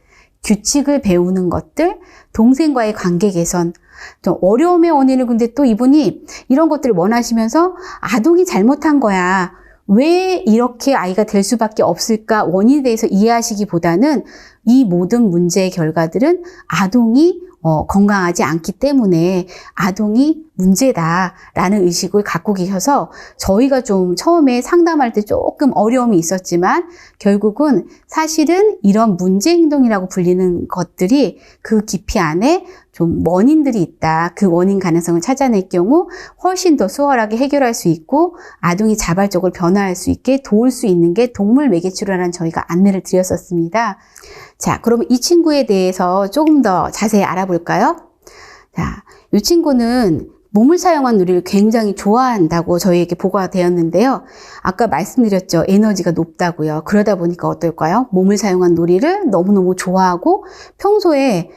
S1: 규칙을 배우는 것들, 동생과의 관계 개선, 좀 어려움의 원인을 근데 또 이분이 이런 것들을 원하시면서 아동이 잘못한 거야. 왜 이렇게 아이가 될 수밖에 없을까 원인에 대해서 이해하시기보다는 이 모든 문제의 결과들은 아동이 건강하지 않기 때문에 아동이 문제다라는 의식을 갖고 계셔서 저희가 좀 처음에 상담할 때 조금 어려움이 있었지만 결국은 사실은 이런 문제 행동이라고 불리는 것들이 그 깊이 안에 좀 원인들이 있다. 그 원인 가능성을 찾아낼 경우 훨씬 더 수월하게 해결할 수 있고 아동이 자발적으로 변화할 수 있게 도울 수 있는 게 동물 매개치료라는 저희가 안내를 드렸었습니다. 자, 그러면 이 친구에 대해서 조금 더 자세히 알아볼까요? 자, 이 친구는 몸을 사용한 놀이를 굉장히 좋아한다고 저희에게 보고가 되었는데요. 아까 말씀드렸죠. 에너지가 높다고요. 그러다 보니까 어떨까요? 몸을 사용한 놀이를 너무너무 좋아하고 평소에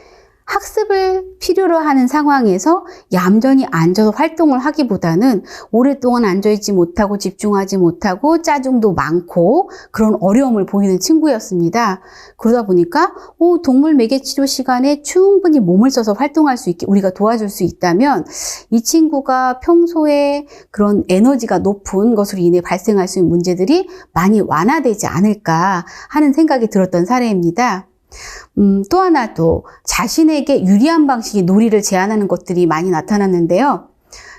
S1: 학습을 필요로 하는 상황에서 얌전히 앉아서 활동을 하기보다는 오랫동안 앉아있지 못하고 집중하지 못하고 짜증도 많고 그런 어려움을 보이는 친구였습니다. 그러다 보니까 동물 매개치료 시간에 충분히 몸을 써서 활동할 수 있게 우리가 도와줄 수 있다면 이 친구가 평소에 그런 에너지가 높은 것으로 인해 발생할 수 있는 문제들이 많이 완화되지 않을까 하는 생각이 들었던 사례입니다. 또 하나 또 자신에게 유리한 방식의 놀이를 제안하는 것들이 많이 나타났는데요.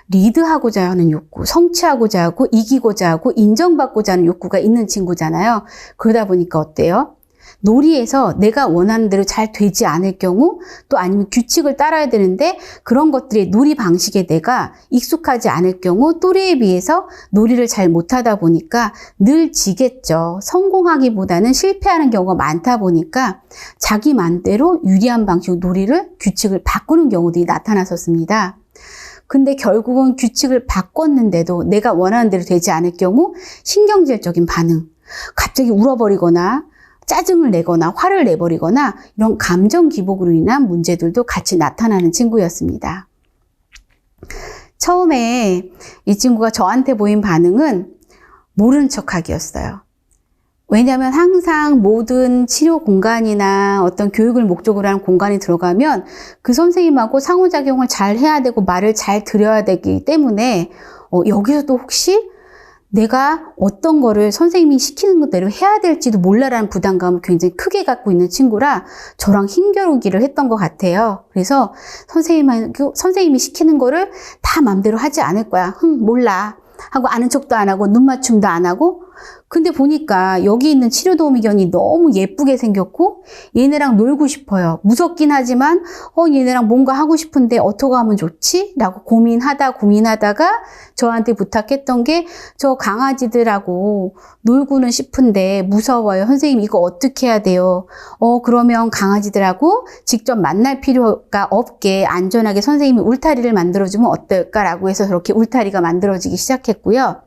S1: 리드하고자 하는 욕구, 성취하고자 하고 이기고자 하고 인정받고자 하는 욕구가 있는 친구잖아요. 그러다 보니까 어때요? 놀이에서 내가 원하는 대로 잘 되지 않을 경우 또 아니면 규칙을 따라야 되는데 그런 것들의 놀이 방식에 내가 익숙하지 않을 경우 또래에 비해서 놀이를 잘 못하다 보니까 늘 지겠죠. 성공하기보다는 실패하는 경우가 많다 보니까 자기 맘대로 유리한 방식으로 놀이를 규칙을 바꾸는 경우들이 나타났었습니다. 근데 결국은 규칙을 바꿨는데도 내가 원하는 대로 되지 않을 경우 신경질적인 반응, 갑자기 울어버리거나 짜증을 내거나 화를 내버리거나 이런 감정 기복으로 인한 문제들도 같이 나타나는 친구였습니다. 처음에 이 친구가 저한테 보인 반응은 모른 척하기였어요. 왜냐하면 항상 모든 치료 공간이나 어떤 교육을 목적으로 하는 공간에 들어가면 그 선생님하고 상호작용을 잘 해야 되고 말을 잘 들어야 되기 때문에 여기서도 혹시 내가 어떤 거를 선생님이 시키는 대로 해야 될지도 몰라라는 부담감을 굉장히 크게 갖고 있는 친구라 저랑 힘겨루기를 했던 것 같아요. 그래서 선생님이 시키는 거를 다 맘대로 하지 않을 거야. 몰라. 하고 아는 척도 안 하고 눈 맞춤도 안 하고 근데 보니까 여기 있는 치료도우미견이 너무 예쁘게 생겼고 얘네랑 놀고 싶어요. 무섭긴 하지만 얘네랑 뭔가 하고 싶은데 어떻게 하면 좋지? 라고 고민하다가 저한테 부탁했던 게 저 강아지들하고 놀고는 싶은데 무서워요. 선생님 이거 어떻게 해야 돼요? 그러면 강아지들하고 직접 만날 필요가 없게 안전하게 선생님이 울타리를 만들어주면 어떨까라고 해서 저렇게 울타리가 만들어지기 시작했고요.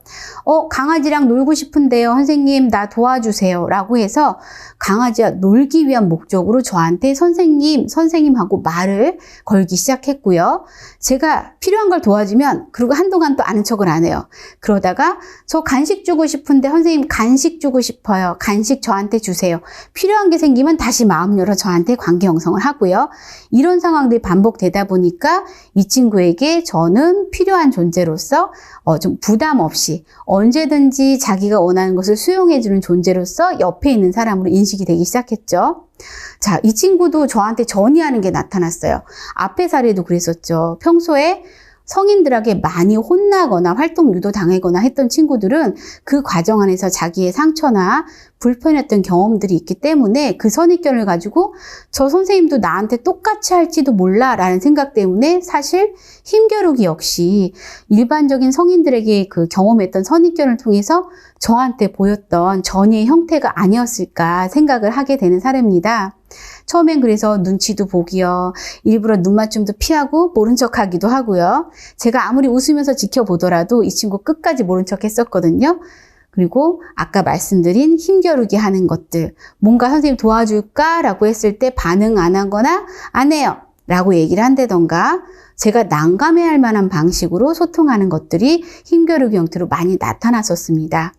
S1: 강아지랑 놀고 싶은데 싶은데요. 선생님, 나 도와주세요. 라고 해서 강아지와 놀기 위한 목적으로 저한테 선생님하고 말을 걸기 시작했고요. 제가 필요한 걸 도와주면 그리고 한동안 또 아는 척을 안 해요. 그러다가 저 간식 주고 싶은데 선생님 간식 주고 싶어요. 간식 저한테 주세요. 필요한 게 생기면 다시 마음 열어 저한테 관계 형성을 하고요. 이런 상황들이 반복되다 보니까 이 친구에게 저는 필요한 존재로서 좀 부담 없이 언제든지 자기가 원하는 것을 수용해주는 존재로서 옆에 있는 사람으로 인식이 되기 시작했죠. 자, 이 친구도 저한테 전이하는 게 나타났어요. 앞의 사례도 그랬었죠. 평소에 성인들에게 많이 혼나거나 활동 유도 당하거나 했던 친구들은 그 과정 안에서 자기의 상처나 불편했던 경험들이 있기 때문에 그 선입견을 가지고 저 선생님도 나한테 똑같이 할지도 몰라 라는 생각 때문에 사실 힘겨루기 역시 일반적인 성인들에게 그 경험했던 선입견을 통해서 저한테 보였던 전이의 형태가 아니었을까 생각을 하게 되는 사례입니다. 처음엔 그래서 눈치도 보기요. 일부러 눈맞춤도 피하고 모른 척하기도 하고요. 제가 아무리 웃으면서 지켜보더라도 이 친구 끝까지 모른 척 했었거든요. 그리고 아까 말씀드린 힘겨루기 하는 것들, 뭔가 선생님 도와줄까? 라고 했을 때 반응 안 하거나 안 해요 라고 얘기를 한다던가 제가 난감해할 만한 방식으로 소통하는 것들이 힘겨루기 형태로 많이 나타났었습니다.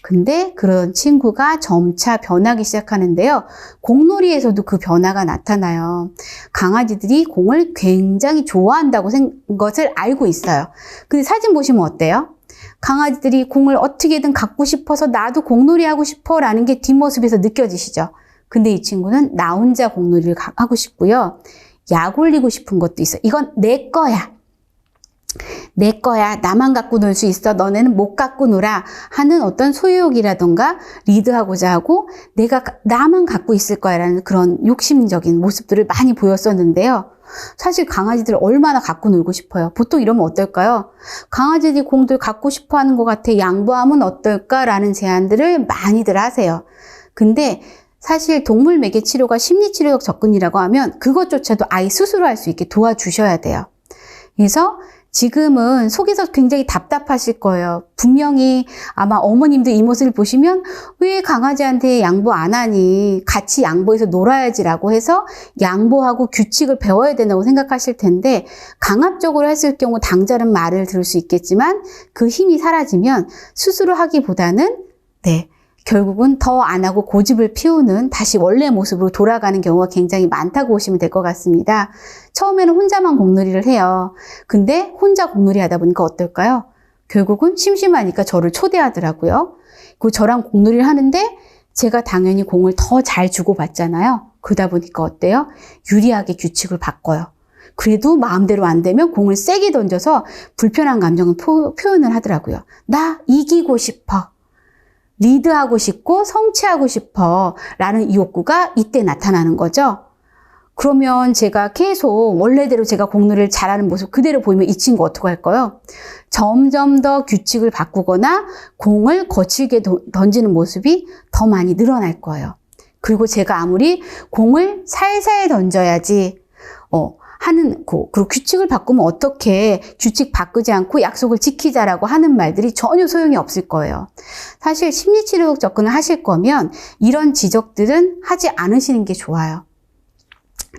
S1: 근데 그런 친구가 점차 변하기 시작하는데요. 공놀이에서도 그 변화가 나타나요. 강아지들이 공을 굉장히 좋아한다고 것을 알고 있어요. 근데 사진 보시면 어때요? 강아지들이 공을 어떻게든 갖고 싶어서 나도 공놀이 하고 싶어 라는 게 뒷모습에서 느껴지시죠? 근데 이 친구는 나 혼자 공놀이를 하고 싶고요. 약 올리고 싶은 것도 있어요. 이건 내 거야. 내 거야. 나만 갖고 놀 수 있어. 너네는 못 갖고 놀아. 하는 어떤 소유욕이라던가 리드하고자 하고 나만 갖고 있을 거야 라는 그런 욕심적인 모습들을 많이 보였었는데요. 사실 강아지들 얼마나 갖고 놀고 싶어요. 보통 이러면 어떨까요? 강아지들이 공들 갖고 싶어 하는 것 같아. 양보하면 어떨까라는 제안들을 많이들 하세요. 근데 사실 동물 매개 치료가 심리치료적 접근이라고 하면 그것조차도 아이 스스로 할 수 있게 도와주셔야 돼요. 그래서 지금은 속에서 굉장히 답답하실 거예요. 분명히 아마 어머님들 이 모습을 보시면 왜 강아지한테 양보 안 하니? 같이 양보해서 놀아야지라고 해서 양보하고 규칙을 배워야 된다고 생각하실 텐데 강압적으로 했을 경우 당자는 말을 들을 수 있겠지만 그 힘이 사라지면 스스로 하기보다는 결국은 더 안 하고 고집을 피우는 다시 원래 모습으로 돌아가는 경우가 굉장히 많다고 보시면 될 것 같습니다. 처음에는 혼자만 공놀이를 해요. 근데 혼자 공놀이 하다 보니까 어떨까요? 결국은 심심하니까 저를 초대하더라고요. 그 저랑 공놀이를 하는데 제가 당연히 공을 더 잘 주고받잖아요. 그러다 보니까 어때요? 유리하게 규칙을 바꿔요. 그래도 마음대로 안 되면 공을 세게 던져서 불편한 감정을 표현을 하더라고요. 나 이기고 싶어. 리드하고 싶고 성취하고 싶어 라는 이 욕구가 이때 나타나는 거죠. 그러면 제가 계속 원래대로 제가 공놀이를 잘하는 모습 그대로 보이면 이 친구 어떻게 할까요? 점점 더 규칙을 바꾸거나 공을 거칠게 던지는 모습이 더 많이 늘어날 거예요. 그리고 제가 아무리 공을 살살 던져야지 그리고 규칙을 바꾸면 어떻게 규칙 바꾸지 않고 약속을 지키자라고 하는 말들이 전혀 소용이 없을 거예요. 사실 심리치료적 접근을 하실 거면 이런 지적들은 하지 않으시는 게 좋아요.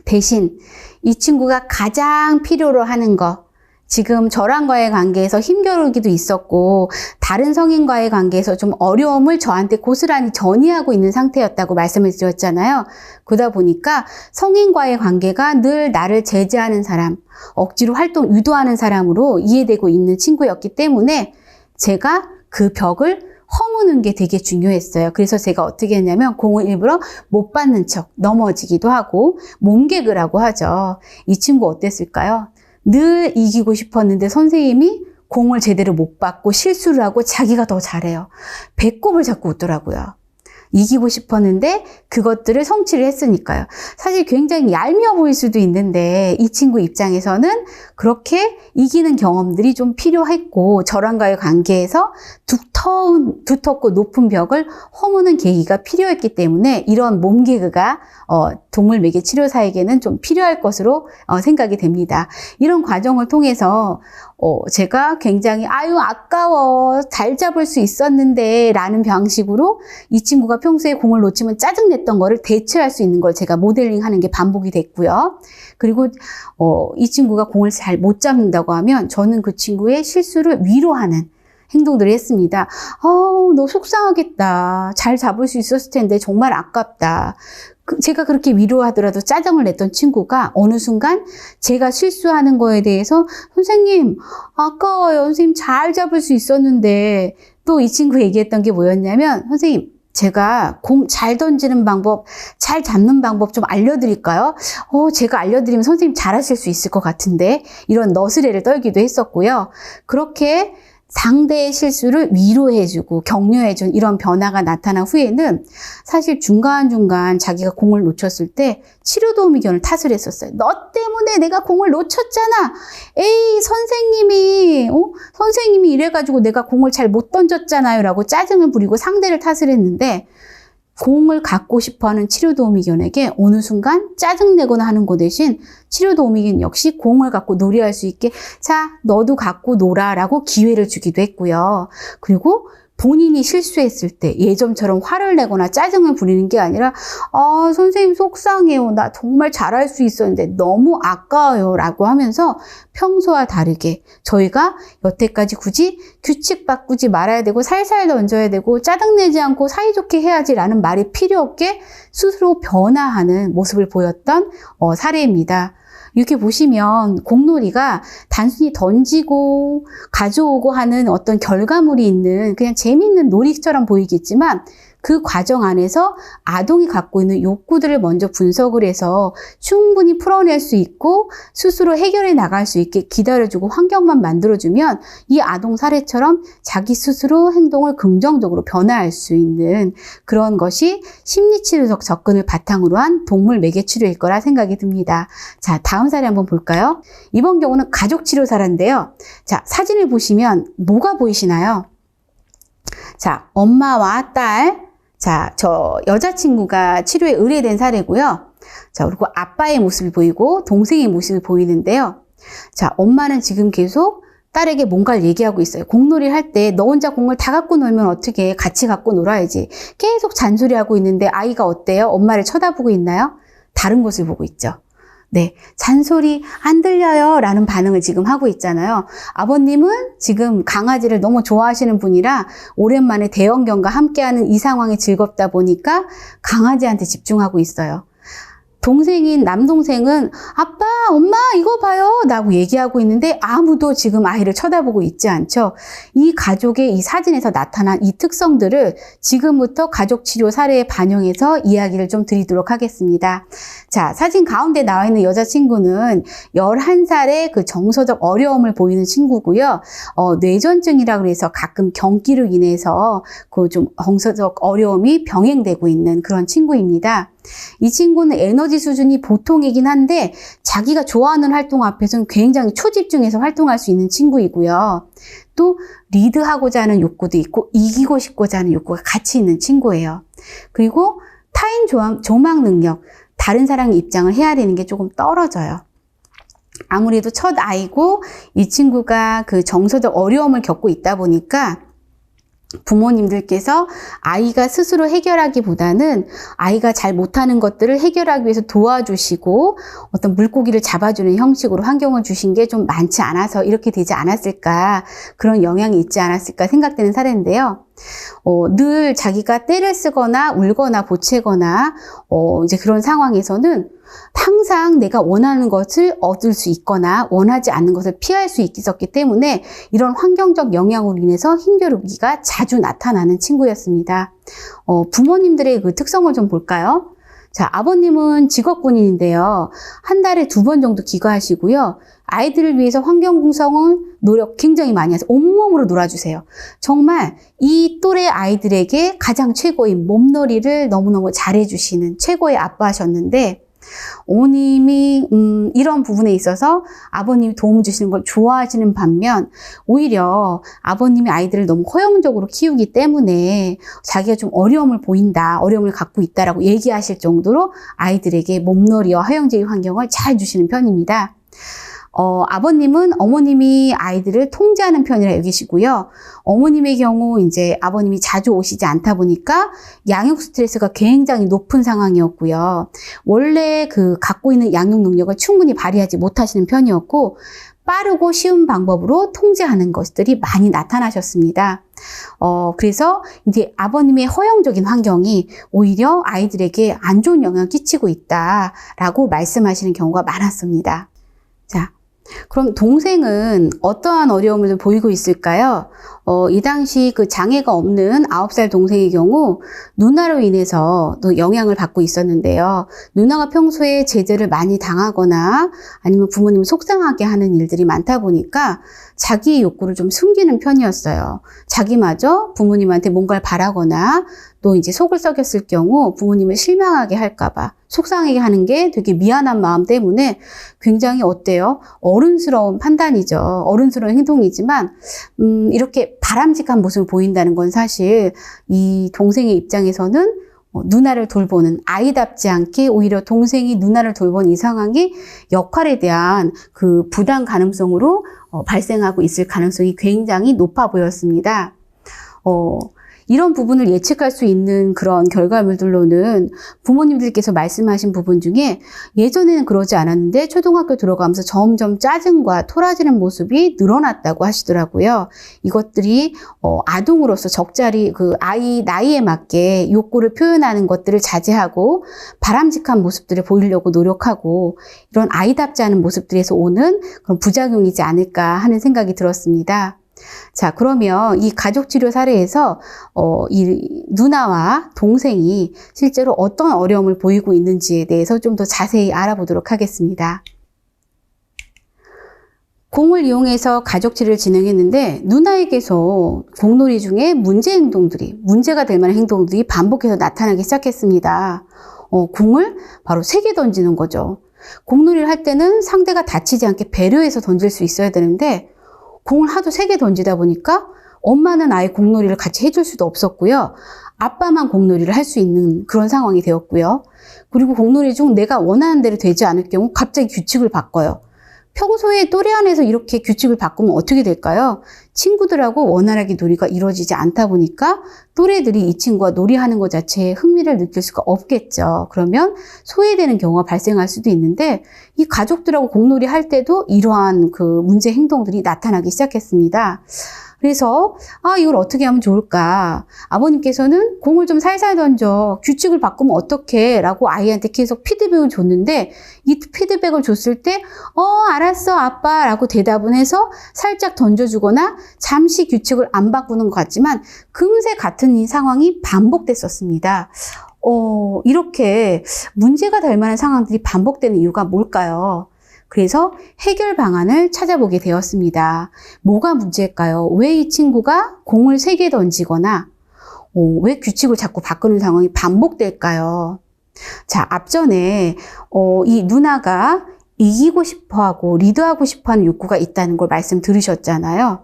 S1: 대신 이 친구가 가장 필요로 하는 거, 지금 저랑과의 관계에서 힘겨루기도 있었고 다른 성인과의 관계에서 좀 어려움을 저한테 고스란히 전이하고 있는 상태였다고 말씀을 드렸잖아요. 그러다 보니까 성인과의 관계가 늘 나를 제재하는 사람, 억지로 활동 유도하는 사람으로 이해되고 있는 친구였기 때문에 제가 그 벽을 허무는 게 되게 중요했어요. 그래서 제가 어떻게 했냐면 공을 일부러 못 받는 척 넘어지기도 하고 몸개그라고 하죠. 이 친구 어땠을까요? 늘 이기고 싶었는데 선생님이 공을 제대로 못 받고 실수를 하고 자기가 더 잘해요. 배꼽을 잡고 웃더라고요. 이기고 싶었는데 그것들을 성취를 했으니까요. 사실 굉장히 얄미워 보일 수도 있는데 이 친구 입장에서는 그렇게 이기는 경험들이 좀 필요했고 저랑과의 관계에서 두텁고 높은 벽을 허무는 계기가 필요했기 때문에 이런 몸개그가 동물 매개 치료사에게는 좀 필요할 것으로 생각이 됩니다. 이런 과정을 통해서 제가 굉장히 아유 아까워 잘 잡을 수 있었는데 라는 방식으로 이 친구가 평소에 공을 놓치면 짜증냈던 거를 대체할 수 있는 걸 제가 모델링하는 게 반복이 됐고요. 그리고 이 친구가 공을 잘 못 잡는다고 하면 저는 그 친구의 실수를 위로하는 행동들을 했습니다. 너 속상하겠다. 잘 잡을 수 있었을 텐데 정말 아깝다. 제가 그렇게 위로하더라도 짜증을 냈던 친구가 어느 순간 제가 실수하는 거에 대해서 선생님 아까워요. 선생님 잘 잡을 수 있었는데 또 이 친구 얘기했던 게 뭐였냐면 선생님 제가 공 잘 던지는 방법, 잘 잡는 방법 좀 알려드릴까요? 제가 알려드리면 선생님 잘하실 수 있을 것 같은데 이런 너스레를 떨기도 했었고요. 그렇게 상대의 실수를 위로해주고 격려해준 이런 변화가 나타난 후에는 사실 중간중간 자기가 공을 놓쳤을 때 치료도우미견을 탓을 했었어요. 너 때문에 내가 공을 놓쳤잖아. 에이 선생님이 이래가지고 내가 공을 잘 못 던졌잖아요 라고 짜증을 부리고 상대를 탓을 했는데 공을 갖고 싶어하는 치료도우미견에게 어느 순간 짜증내거나 하는 거 대신 치료도우미견 역시 공을 갖고 놀이할 수 있게 자 너도 갖고 놀아 라고 기회를 주기도 했고요. 그리고 본인이 실수했을 때 예전처럼 화를 내거나 짜증을 부리는 게 아니라 선생님 속상해요. 나 정말 잘할 수 있었는데 너무 아까워요 라고 하면서 평소와 다르게 저희가 여태까지 굳이 규칙 바꾸지 말아야 되고 살살 던져야 되고 짜증내지 않고 사이좋게 해야지 라는 말이 필요 없게 스스로 변화하는 모습을 보였던 사례입니다. 이렇게 보시면 공놀이가 단순히 던지고 가져오고 하는 어떤 결과물이 있는 그냥 재미있는 놀이처럼 보이겠지만 그 과정 안에서 아동이 갖고 있는 욕구들을 먼저 분석을 해서 충분히 풀어낼 수 있고 스스로 해결해 나갈 수 있게 기다려주고 환경만 만들어주면 이 아동 사례처럼 자기 스스로 행동을 긍정적으로 변화할 수 있는 그런 것이 심리치료적 접근을 바탕으로 한 동물 매개치료일 거라 생각이 듭니다. 자, 다음 사례 한번 볼까요? 이번 경우는 가족치료 사례인데요. 자, 사진을 보시면 뭐가 보이시나요? 자, 엄마와 딸, 자, 저 여자친구가 치료에 의뢰된 사례고요. 자, 그리고 아빠의 모습이 보이고 동생의 모습이 보이는데요. 자, 엄마는 지금 계속 딸에게 뭔가를 얘기하고 있어요. 공놀이를 할 때 너 혼자 공을 다 갖고 놀면 어떻게 해? 같이 갖고 놀아야지. 계속 잔소리하고 있는데 아이가 어때요? 엄마를 쳐다보고 있나요? 다른 곳을 보고 있죠. 네, 잔소리 안 들려요 라는 반응을 지금 하고 있잖아요. 아버님은 지금 강아지를 너무 좋아하시는 분이라 오랜만에 대형견과 함께하는 이 상황이 즐겁다 보니까 강아지한테 집중하고 있어요. 동생인 남동생은 아빠, 엄마 이거 봐요 라고 얘기하고 있는데 아무도 지금 아이를 쳐다보고 있지 않죠. 이 가족의 이 사진에서 나타난 이 특성들을 지금부터 가족치료 사례에 반영해서 이야기를 좀 드리도록 하겠습니다. 자, 사진 가운데 나와 있는 여자친구는 11살의 그 정서적 어려움을 보이는 친구고요. 뇌전증이라고 해서 가끔 경기로 인해서 그 좀 정서적 어려움이 병행되고 있는 그런 친구입니다. 이 친구는 에너지 수준이 보통이긴 한데 자기가 좋아하는 활동 앞에서는 굉장히 초집중해서 활동할 수 있는 친구이고요. 또 리드하고자 하는 욕구도 있고 이기고 싶고자 하는 욕구가 같이 있는 친구예요. 그리고 타인 조망 능력, 다른 사람의 입장을 헤아리는 게 조금 떨어져요. 아무래도 첫 아이고 이 친구가 그 정서적 어려움을 겪고 있다 보니까 부모님들께서 아이가 스스로 해결하기보다는 아이가 잘 못하는 것들을 해결하기 위해서 도와주시고 어떤 물고기를 잡아주는 형식으로 환경을 주신 게 좀 많지 않아서 이렇게 되지 않았을까, 그런 영향이 있지 않았을까 생각되는 사례인데요. 늘 자기가 떼를 쓰거나 울거나 보채거나 이제 그런 상황에서는 항상 내가 원하는 것을 얻을 수 있거나 원하지 않는 것을 피할 수 있었기 때문에 이런 환경적 영향으로 인해서 힘겨루기가 자주 나타나는 친구였습니다. 부모님들의 그 특성을 좀 볼까요? 자, 아버님은 직업군인인데요. 한 달에 2번 정도 귀가하시고요. 아이들을 위해서 환경 구성을 노력 굉장히 많이 해서 온몸으로 놀아주세요. 정말 이 또래 아이들에게 가장 최고인 몸놀이를 너무너무 잘해주시는 최고의 아빠셨는데 어머님이 이런 부분에 있어서 아버님이 도움 주시는 걸 좋아하시는 반면 오히려 아버님이 아이들을 너무 허용적으로 키우기 때문에 자기가 좀 어려움을 보인다, 어려움을 갖고 있다라고 얘기하실 정도로 아이들에게 몸놀이와 허용적인 환경을 잘 주시는 편입니다. 아버님은 어머님이 아이들을 통제하는 편이라 여기시고요. 어머님의 경우 이제 아버님이 자주 오시지 않다 보니까 양육 스트레스가 굉장히 높은 상황이었고요. 원래 갖고 있는 양육 능력을 충분히 발휘하지 못하시는 편이었고, 빠르고 쉬운 방법으로 통제하는 것들이 많이 나타나셨습니다. 그래서 이제 아버님의 허용적인 환경이 오히려 아이들에게 안 좋은 영향을 끼치고 있다라고 말씀하시는 경우가 많았습니다. 자, 그럼 동생은 어떠한 어려움을 보이고 있을까요? 이 당시 장애가 없는 9살 동생의 경우 누나로 인해서 또 영향을 받고 있었는데요. 누나가 평소에 제재를 많이 당하거나 아니면 부모님을 속상하게 하는 일들이 많다 보니까 자기의 욕구를 좀 숨기는 편이었어요. 자기마저 부모님한테 뭔가를 바라거나 또 이제 속을 썩였을 경우 부모님을 실망하게 할까봐 속상하게 하는 게 되게 미안한 마음 때문에 굉장히 어때요? 어른스러운 판단이죠. 어른스러운 행동이지만 이렇게 바람직한 모습을 보인다는 건 사실 이 동생의 입장에서는 누나를 돌보는, 아이답지 않게 오히려 동생이 누나를 돌보는 이 상황이 역할에 대한 부담 가능성으로 발생하고 있을 가능성이 굉장히 높아 보였습니다. 이런 부분을 예측할 수 있는 그런 결과물들로는 부모님들께서 말씀하신 부분 중에 예전에는 그러지 않았는데 초등학교 들어가면서 점점 짜증과 토라지는 모습이 늘어났다고 하시더라고요. 이것들이 아동으로서 적절히 아이 나이에 맞게 욕구를 표현하는 것들을 자제하고 바람직한 모습들을 보이려고 노력하고 이런 아이답지 않은 모습들에서 오는 그런 부작용이지 않을까 하는 생각이 들었습니다. 자, 그러면 이 가족치료 사례에서 이 누나와 동생이 실제로 어떤 어려움을 보이고 있는지에 대해서 좀 더 자세히 알아보도록 하겠습니다. 공을 이용해서 가족치료를 진행했는데 누나에게서 공놀이 중에 문제가 될 만한 행동들이 반복해서 나타나기 시작했습니다. 공을 바로 3개 던지는 거죠. 공놀이를 할 때는 상대가 다치지 않게 배려해서 던질 수 있어야 되는데 공을 하도 3개 던지다 보니까 엄마는 아예 공놀이를 같이 해줄 수도 없었고요. 아빠만 공놀이를 할 수 있는 그런 상황이 되었고요. 그리고 공놀이 중 내가 원하는 대로 되지 않을 경우 갑자기 규칙을 바꿔요. 평소에 또래 안에서 이렇게 규칙을 바꾸면 어떻게 될까요? 친구들하고 원활하게 놀이가 이루어지지 않다 보니까 또래들이 이 친구와 놀이하는 것 자체에 흥미를 느낄 수가 없겠죠. 그러면 소외되는 경우가 발생할 수도 있는데 이 가족들하고 공놀이 할 때도 이러한 문제 행동들이 나타나기 시작했습니다. 그래서 이걸 어떻게 하면 좋을까? 아버님께서는 공을 좀 살살 던져. 규칙을 바꾸면 어떡해? 라고 아이한테 계속 피드백을 줬는데 이 피드백을 줬을 때 알았어 아빠 라고 대답은 해서 살짝 던져주거나 잠시 규칙을 안 바꾸는 것 같지만 금세 같은 이 상황이 반복됐었습니다. 이렇게 문제가 될 만한 상황들이 반복되는 이유가 뭘까요? 그래서 해결 방안을 찾아보게 되었습니다. 뭐가 문제일까요? 왜 이 친구가 공을 3개 던지거나 왜 규칙을 자꾸 바꾸는 상황이 반복될까요? 자, 앞전에 이 누나가 이기고 싶어하고 리드하고 싶어하는 욕구가 있다는 걸 말씀 들으셨잖아요.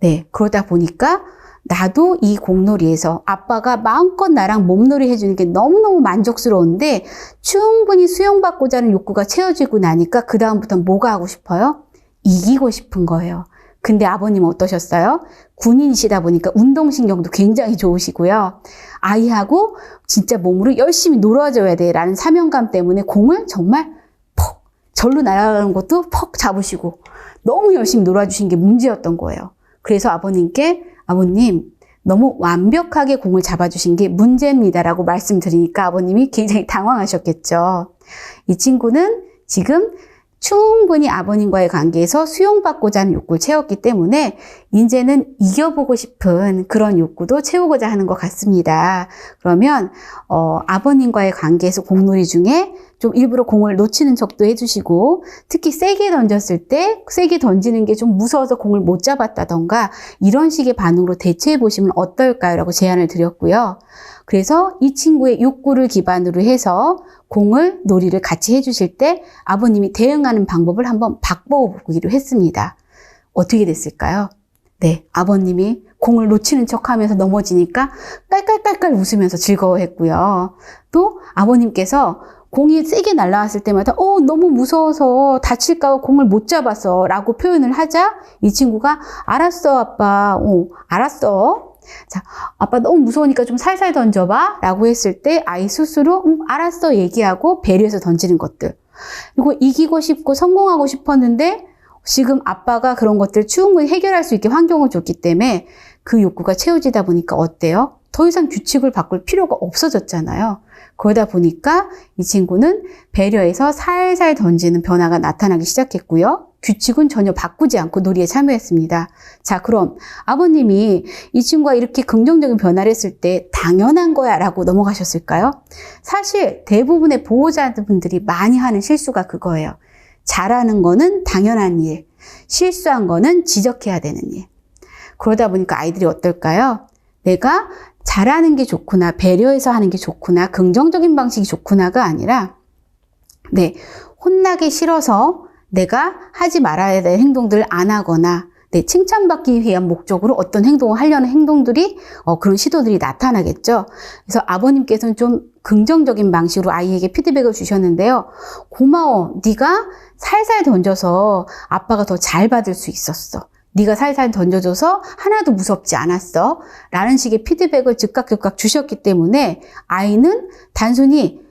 S1: 네, 그러다 보니까 나도 이 공놀이에서 아빠가 마음껏 나랑 몸놀이 해주는 게 너무너무 만족스러운데 충분히 수용받고자 하는 욕구가 채워지고 나니까 그 다음부터는 뭐가 하고 싶어요? 이기고 싶은 거예요. 근데 아버님은 어떠셨어요? 군인이시다 보니까 운동신경도 굉장히 좋으시고요. 아이하고 진짜 몸으로 열심히 놀아줘야 돼 라는 사명감 때문에 공을 정말 퍽 절로 날아가는 것도 퍽 잡으시고 너무 열심히 놀아주신 게 문제였던 거예요. 그래서 아버님 너무 완벽하게 공을 잡아주신 게 문제입니다라고 말씀드리니까 아버님이 굉장히 당황하셨겠죠. 이 친구는 지금 충분히 아버님과의 관계에서 수용받고자 하는 욕구를 채웠기 때문에 이제는 이겨보고 싶은 그런 욕구도 채우고자 하는 것 같습니다. 그러면 아버님과의 관계에서 공놀이 중에 좀 일부러 공을 놓치는 척도 해주시고 특히 세게 던졌을 때 세게 던지는 게 좀 무서워서 공을 못 잡았다던가 이런 식의 반응으로 대처해 보시면 어떨까요? 라고 제안을 드렸고요. 그래서 이 친구의 욕구를 기반으로 해서 놀이를 같이 해주실 때 아버님이 대응하는 방법을 한번 바꿔보기로 했습니다. 어떻게 됐을까요? 네, 아버님이 공을 놓치는 척하면서 넘어지니까 깔깔깔깔 웃으면서 즐거워했고요. 또 아버님께서 공이 세게 날아왔을 때마다 너무 무서워서 다칠까 봐 공을 못 잡았어 라고 표현을 하자 이 친구가 알았어 아빠, 알았어. 자, 아빠 너무 무서우니까 좀 살살 던져봐 라고 했을 때 아이 스스로 알았어 얘기하고 배려해서 던지는 것들. 그리고 이기고 싶고 성공하고 싶었는데 지금 아빠가 그런 것들을 충분히 해결할 수 있게 환경을 줬기 때문에 그 욕구가 채워지다 보니까 어때요? 더 이상 규칙을 바꿀 필요가 없어졌잖아요. 그러다 보니까 이 친구는 배려해서 살살 던지는 변화가 나타나기 시작했고요. 규칙은 전혀 바꾸지 않고 놀이에 참여했습니다. 자, 그럼 아버님이 이 친구가 이렇게 긍정적인 변화를 했을 때 당연한 거야 라고 넘어가셨을까요? 사실 대부분의 보호자분들이 많이 하는 실수가 그거예요. 잘하는 거는 당연한 일, 실수한 거는 지적해야 되는 일. 그러다 보니까 아이들이 어떨까요? 내가 잘하는 게 좋구나, 배려해서 하는 게 좋구나, 긍정적인 방식이 좋구나가 아니라 혼나기 싫어서 내가 하지 말아야 될 행동들을 안 하거나 칭찬받기 위한 목적으로 어떤 행동을 하려는 행동들이 그런 시도들이 나타나겠죠. 그래서 아버님께서는 좀 긍정적인 방식으로 아이에게 피드백을 주셨는데요. 고마워. 네가 살살 던져서 아빠가 더 잘 받을 수 있었어. 네가 살살 던져줘서 하나도 무섭지 않았어. 라는 식의 피드백을 즉각 주셨기 때문에 아이는 단순히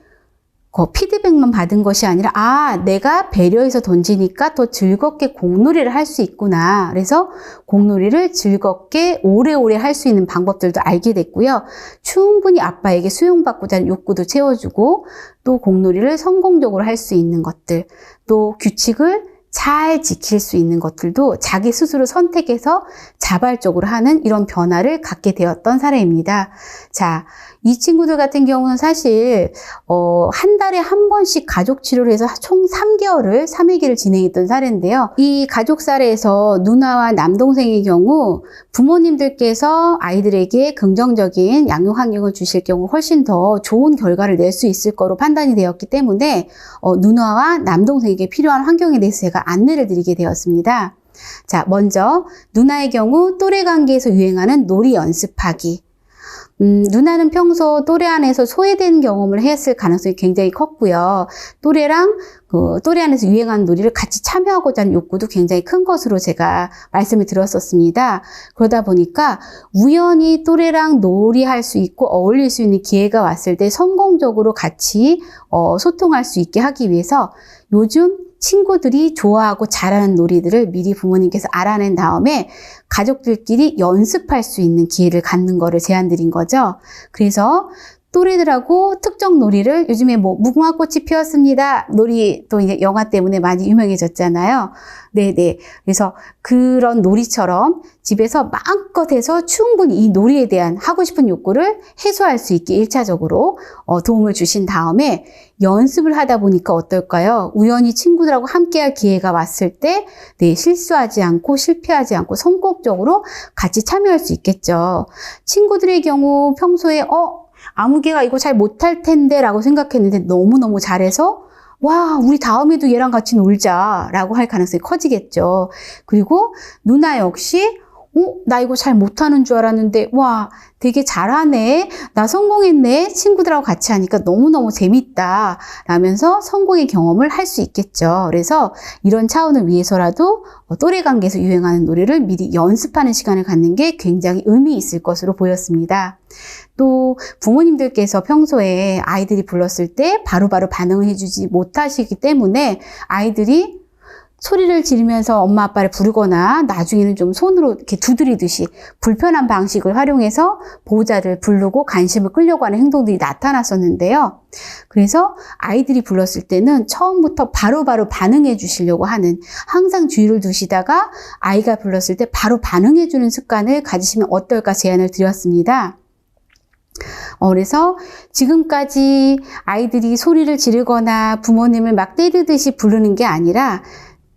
S1: 피드백만 받은 것이 아니라 내가 배려해서 던지니까 더 즐겁게 공놀이를 할 수 있구나. 그래서 공놀이를 즐겁게 오래오래 할 수 있는 방법들도 알게 됐고요. 충분히 아빠에게 수용받고자 하는 욕구도 채워주고 또 공놀이를 성공적으로 할 수 있는 것들, 또 규칙을 잘 지킬 수 있는 것들도 자기 스스로 선택해서 자발적으로 하는 이런 변화를 갖게 되었던 사례입니다. 자, 이 친구들 같은 경우는 사실 한 달에 한 번씩 가족 치료를 해서 총 3회기를 진행했던 사례인데요. 이 가족 사례에서 누나와 남동생의 경우 부모님들께서 아이들에게 긍정적인 양육 환경을 주실 경우 훨씬 더 좋은 결과를 낼 수 있을 거로 판단이 되었기 때문에 누나와 남동생에게 필요한 환경에 대해서 제가 안내를 드리게 되었습니다. 자, 먼저 누나의 경우 또래 관계에서 유행하는 놀이 연습하기. 누나는 평소 또래 안에서 소외된 경험을 했을 가능성이 굉장히 컸고요. 또래랑 또래 안에서 유행하는 놀이를 같이 참여하고자 하는 욕구도 굉장히 큰 것으로 제가 말씀을 드렸었습니다. 그러다 보니까 우연히 또래랑 놀이할 수 있고 어울릴 수 있는 기회가 왔을 때 성공적으로 같이 소통할 수 있게 하기 위해서 요즘 친구들이 좋아하고 잘하는 놀이들을 미리 부모님께서 알아낸 다음에 가족들끼리 연습할 수 있는 기회를 갖는 거를 제안드린 거죠. 그래서 또래들하고 특정 놀이를 요즘에 무궁화꽃이 피었습니다. 놀이 또 이제 영화 때문에 많이 유명해졌잖아요. 네네. 그래서 그런 놀이처럼 집에서 마음껏 해서 충분히 이 놀이에 대한 하고 싶은 욕구를 해소할 수 있게 1차적으로 도움을 주신 다음에 연습을 하다 보니까 어떨까요? 우연히 친구들하고 함께할 기회가 왔을 때 실수하지 않고 실패하지 않고 성공적으로 같이 참여할 수 있겠죠. 친구들의 경우 평소에 아무개가 이거 잘 못할 텐데 라고 생각했는데 너무너무 잘해서 와, 우리 다음에도 얘랑 같이 놀자 라고 할 가능성이 커지겠죠. 그리고 누나 역시 나 이거 잘 못하는 줄 알았는데 와, 되게 잘하네, 나 성공했네, 친구들하고 같이 하니까 너무너무 재밌다 라면서 성공의 경험을 할 수 있겠죠. 그래서 이런 차원을 위해서라도 또래 관계에서 유행하는 노래를 미리 연습하는 시간을 갖는 게 굉장히 의미 있을 것으로 보였습니다. 또 부모님들께서 평소에 아이들이 불렀을 때 바로바로 반응을 해주지 못하시기 때문에 아이들이 소리를 지르면서 엄마 아빠를 부르거나 나중에는 좀 손으로 이렇게 두드리듯이 불편한 방식을 활용해서 보호자를 부르고 관심을 끌려고 하는 행동들이 나타났었는데요. 그래서 아이들이 불렀을 때는 처음부터 바로바로 반응해 주시려고 하는, 항상 주의를 두시다가 아이가 불렀을 때 바로 반응해 주는 습관을 가지시면 어떨까 제안을 드렸습니다. 그래서 지금까지 아이들이 소리를 지르거나 부모님을 막 때리듯이 부르는 게 아니라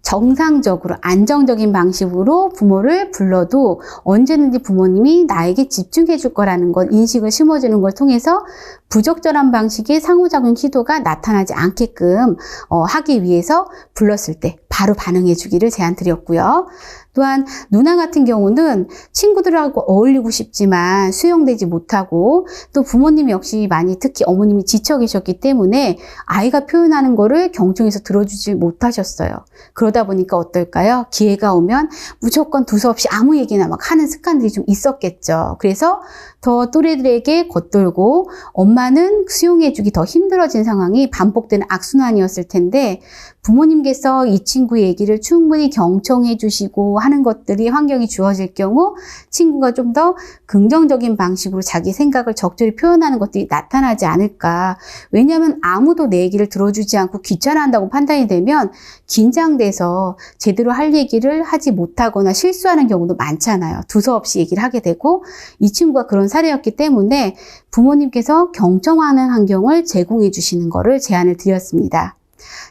S1: 정상적으로 안정적인 방식으로 부모를 불러도 언제든지 부모님이 나에게 집중해 줄 거라는 걸 인식을 심어주는 걸 통해서 부적절한 방식의 상호작용 시도가 나타나지 않게끔 하기 위해서 불렀을 때 바로 반응해 주기를 제안 드렸고요. 또한 누나 같은 경우는 친구들하고 어울리고 싶지만 수용되지 못하고 또 부모님 역시 많이 특히 어머님이 지쳐 계셨기 때문에 아이가 표현하는 거를 경청해서 들어주지 못하셨어요. 그러다 보니까 어떨까요? 기회가 오면 무조건 두서없이 아무 얘기나 막 하는 습관들이 좀 있었겠죠. 그래서 더 또래들에게 겉돌고 엄마는 수용해주기 더 힘들어진 상황이 반복되는 악순환이었을 텐데 부모님께서 이 친구의 얘기를 충분히 경청해 주시고 하는 것들이 환경이 주어질 경우 친구가 좀 더 긍정적인 방식으로 자기 생각을 적절히 표현하는 것들이 나타나지 않을까. 왜냐하면 아무도 내 얘기를 들어주지 않고 귀찮아한다고 판단이 되면 긴장돼서 제대로 할 얘기를 하지 못하거나 실수하는 경우도 많잖아요. 두서없이 얘기를 하게 되고 이 친구가 그런 사례였기 때문에 부모님께서 경청하는 환경을 제공해 주시는 것을 제안을 드렸습니다.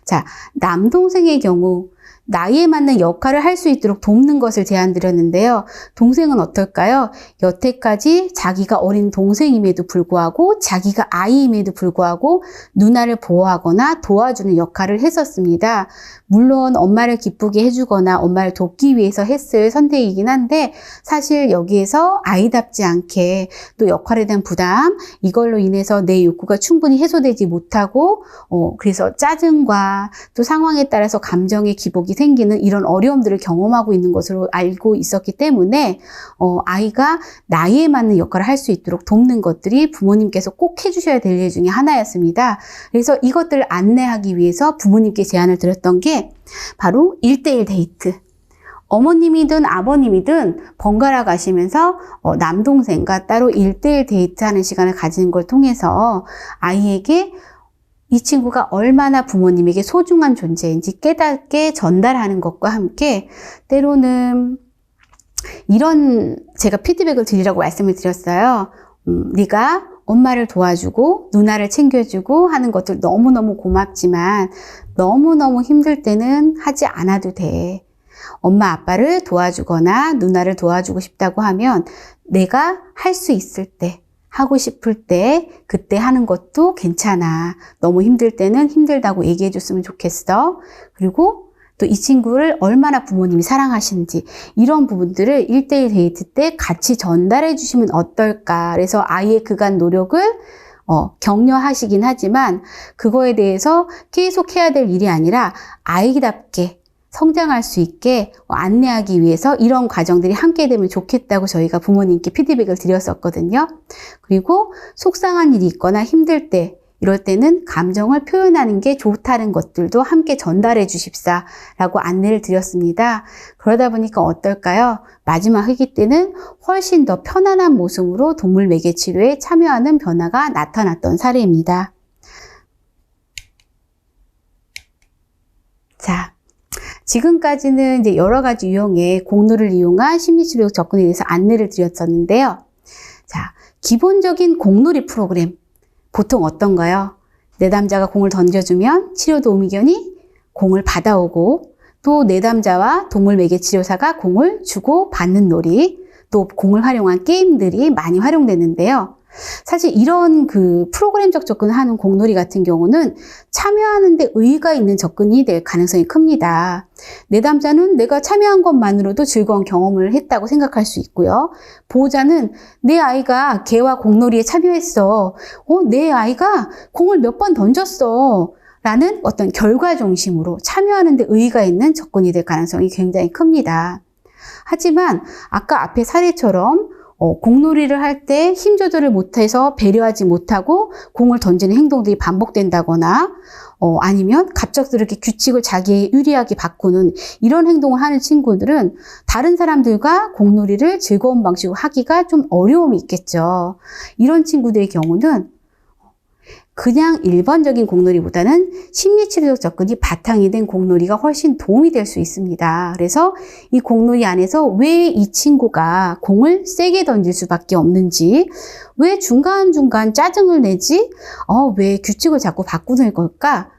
S1: 자, 남동생의 경우 나이에 맞는 역할을 할 수 있도록 돕는 것을 제안드렸는데요. 동생은 어떨까요? 여태까지 자기가 어린 동생임에도 불구하고 자기가 아이임에도 불구하고 누나를 보호하거나 도와주는 역할을 했었습니다. 물론 엄마를 기쁘게 해주거나 엄마를 돕기 위해서 했을 선택이긴 한데 사실 여기에서 아이답지 않게 또 역할에 대한 부담 이걸로 인해서 내 욕구가 충분히 해소되지 못하고 그래서 짜증과 또 상황에 따라서 감정의 기복이 생기는 이런 어려움들을 경험하고 있는 것으로 알고 있었기 때문에 아이가 나이에 맞는 역할을 할 수 있도록 돕는 것들이 부모님께서 꼭 해주셔야 될 일 중에 하나였습니다. 그래서 이것들을 안내하기 위해서 부모님께 제안을 드렸던 게 바로 1:1 데이트. 어머님이든 아버님이든 번갈아 가시면서 남동생과 따로 1:1 데이트하는 시간을 가지는 걸 통해서 아이에게 이 친구가 얼마나 부모님에게 소중한 존재인지 깨닫게 전달하는 것과 함께 때로는 이런 제가 피드백을 드리라고 말씀을 드렸어요. 네가 엄마를 도와주고 누나를 챙겨주고 하는 것들 너무너무 고맙지만 너무너무 힘들 때는 하지 않아도 돼. 엄마 아빠를 도와주거나 누나를 도와주고 싶다고 하면 내가 할 수 있을 때 하고 싶을 때 그때 하는 것도 괜찮아. 너무 힘들 때는 힘들다고 얘기해 줬으면 좋겠어. 그리고 또 이 친구를 얼마나 부모님이 사랑하시는지 이런 부분들을 1:1 데이트 때 같이 전달해 주시면 어떨까. 그래서 아이의 그간 노력을 격려하시긴 하지만 그거에 대해서 계속 해야 될 일이 아니라 아이답게 성장할 수 있게 안내하기 위해서 이런 과정들이 함께 되면 좋겠다고 저희가 부모님께 피드백을 드렸었거든요. 그리고 속상한 일이 있거나 힘들 때 이럴 때는 감정을 표현하는 게 좋다는 것들도 함께 전달해 주십사라고 안내를 드렸습니다. 그러다 보니까 어떨까요? 마지막 회기 때는 훨씬 더 편안한 모습으로 동물 매개 치료에 참여하는 변화가 나타났던 사례입니다. 자, 지금까지는 이제 여러 가지 유형의 공놀이를 이용한 심리치료 접근에 대해서 안내를 드렸었는데요. 자, 기본적인 공놀이 프로그램 보통 어떤가요? 내담자가 공을 던져주면 치료 도우미견이 공을 받아오고 또 내담자와 동물 매개 치료사가 공을 주고 받는 놀이 또 공을 활용한 게임들이 많이 활용되는데요. 사실 이런 그 프로그램적 접근을 하는 공놀이 같은 경우는 참여하는데 의의가 있는 접근이 될 가능성이 큽니다. 내담자는 내가 참여한 것만으로도 즐거운 경험을 했다고 생각할 수 있고요. 보호자는 내 아이가 개와 공놀이에 참여했어. 내 아이가 공을 몇 번 던졌어. 라는 어떤 결과 중심으로 참여하는데 의의가 있는 접근이 될 가능성이 굉장히 큽니다. 하지만 아까 앞의 사례처럼 공놀이를 할 때 힘 조절을 못해서 배려하지 못하고 공을 던지는 행동들이 반복된다거나 아니면 갑작스럽게 규칙을 자기에 유리하게 바꾸는 이런 행동을 하는 친구들은 다른 사람들과 공놀이를 즐거운 방식으로 하기가 좀 어려움이 있겠죠. 이런 친구들의 경우는 그냥 일반적인 공놀이보다는 심리치료적 접근이 바탕이 된 공놀이가 훨씬 도움이 될 수 있습니다. 그래서 이 공놀이 안에서 왜 이 친구가 공을 세게 던질 수밖에 없는지, 왜 중간중간 짜증을 내지, 왜 규칙을 자꾸 바꾸는 걸까?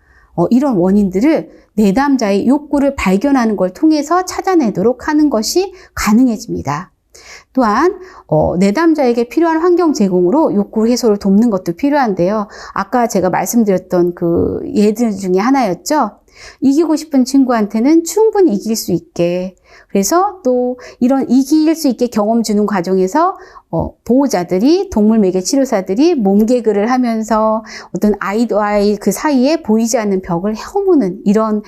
S1: 이런 원인들을 내담자의 욕구를 발견하는 걸 통해서 찾아내도록 하는 것이 가능해집니다. 또한 내담자에게 필요한 환경 제공으로 욕구 해소를 돕는 것도 필요한데요. 아까 제가 말씀드렸던 그 예들 중에 하나였죠. 이기고 싶은 친구한테는 충분히 이길 수 있게, 그래서 또 이런 이길 수 있게 경험 주는 과정에서 보호자들이, 동물 매개 치료사들이 몸개그를 하면서 어떤 아이와의 그 사이에 보이지 않는 벽을 허무는 이런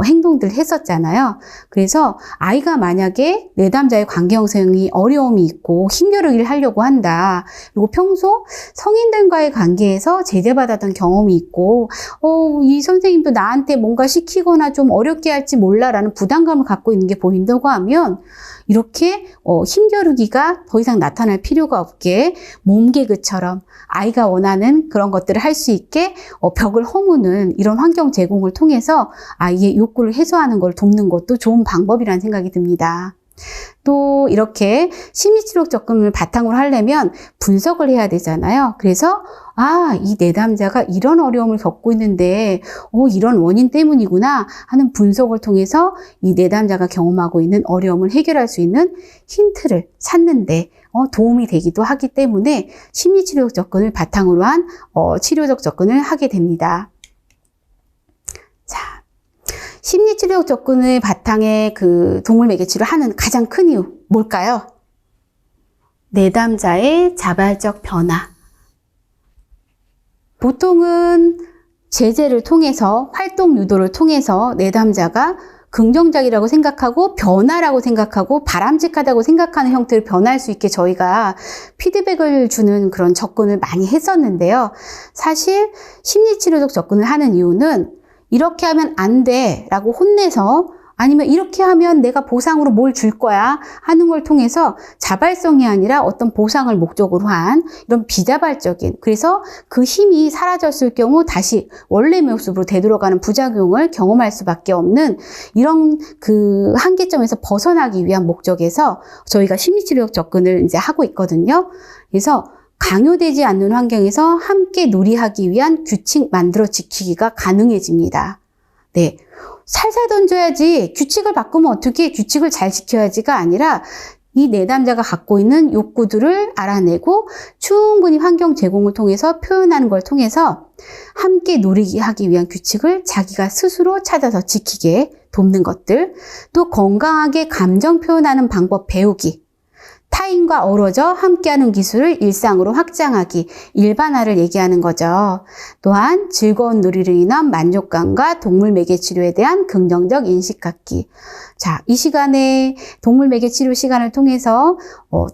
S1: 행동들을 했었잖아요. 그래서 아이가 만약에 내담자의 관계 형성이 어려움이 있고 힘겨루기를 하려고 한다. 그리고 평소 성인들과의 관계에서 제재받았던 경험이 있고 이 선생님도 나한테 뭔가 시키거나 좀 어렵게 할지 몰라라는 부담감을 갖고 있는 게 보인다고 하면 이렇게 힘겨루기가 더 이상 나타날 필요가 없게 몸개그처럼 아이가 원하는 그런 것들을 할 수 있게 벽을 허무는 이런 환경 제공을 통해서 아이의 욕구를 해소하는 걸 돕는 것도 좋은 방법이라는 생각이 듭니다. 또 이렇게 심리치료적 접근을 바탕으로 하려면 분석을 해야 되잖아요. 그래서 이 내담자가 이런 어려움을 겪고 있는데 이런 원인 때문이구나 하는 분석을 통해서 이 내담자가 경험하고 있는 어려움을 해결할 수 있는 힌트를 찾는데 도움이 되기도 하기 때문에 심리치료적 접근을 바탕으로 한 치료적 접근을 하게 됩니다. 자, 심리치료적 접근을 바탕에 그 동물 매개치료를 하는 가장 큰 이유 뭘까요? 내담자의 자발적 변화. 보통은 제재를 통해서, 활동 유도를 통해서 내담자가 긍정적이라고 생각하고 변화라고 생각하고 바람직하다고 생각하는 형태로 변할 수 있게 저희가 피드백을 주는 그런 접근을 많이 했었는데요. 사실 심리치료적 접근을 하는 이유는 이렇게 하면 안 돼 라고 혼내서, 아니면 이렇게 하면 내가 보상으로 뭘 줄 거야 하는 걸 통해서 자발성이 아니라 어떤 보상을 목적으로 한 이런 비자발적인, 그래서 그 힘이 사라졌을 경우 다시 원래 모습으로 되돌아가는 부작용을 경험할 수밖에 없는 이런 그 한계점에서 벗어나기 위한 목적에서 저희가 심리치료적 접근을 이제 하고 있거든요. 그래서 강요되지 않는 환경에서 함께 놀이하기 위한 규칙 만들어 지키기가 가능해집니다. 네. 살살 던져야지, 규칙을 바꾸면 어떻게, 규칙을 잘 지켜야지가 아니라 이 내담자가 갖고 있는 욕구들을 알아내고 충분히 환경 제공을 통해서 표현하는 걸 통해서 함께 놀이기 하기 위한 규칙을 자기가 스스로 찾아서 지키게 돕는 것들, 또 건강하게 감정 표현하는 방법 배우기, 타인과 어우러져 함께하는 기술을 일상으로 확장하기, 일반화를 얘기하는 거죠. 또한 즐거운 놀이로 인한 만족감과 동물 매개 치료에 대한 긍정적 인식 갖기. 자, 이 시간에 동물 매개 치료 시간을 통해서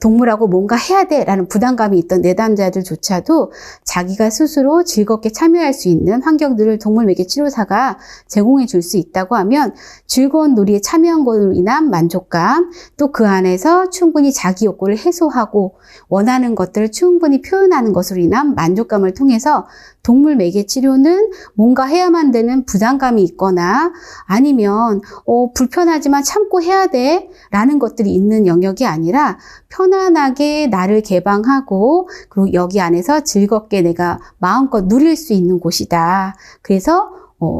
S1: 동물하고 뭔가 해야 돼 라는 부담감이 있던 내담자들조차도 자기가 스스로 즐겁게 참여할 수 있는 환경들을 동물 매개 치료사가 제공해 줄 수 있다고 하면 즐거운 놀이에 참여한 것으로 인한 만족감, 또 그 안에서 충분히 자기 욕구를 해소하고 원하는 것들을 충분히 표현하는 것으로 인한 만족감을 통해서 동물 매개 치료는 뭔가 해야만 되는 부담감이 있거나 아니면 불편하지만 참고 해야 돼 라는 것들이 있는 영역이 아니라 편안하게 나를 개방하고 그리고 여기 안에서 즐겁게 내가 마음껏 누릴 수 있는 곳이다. 그래서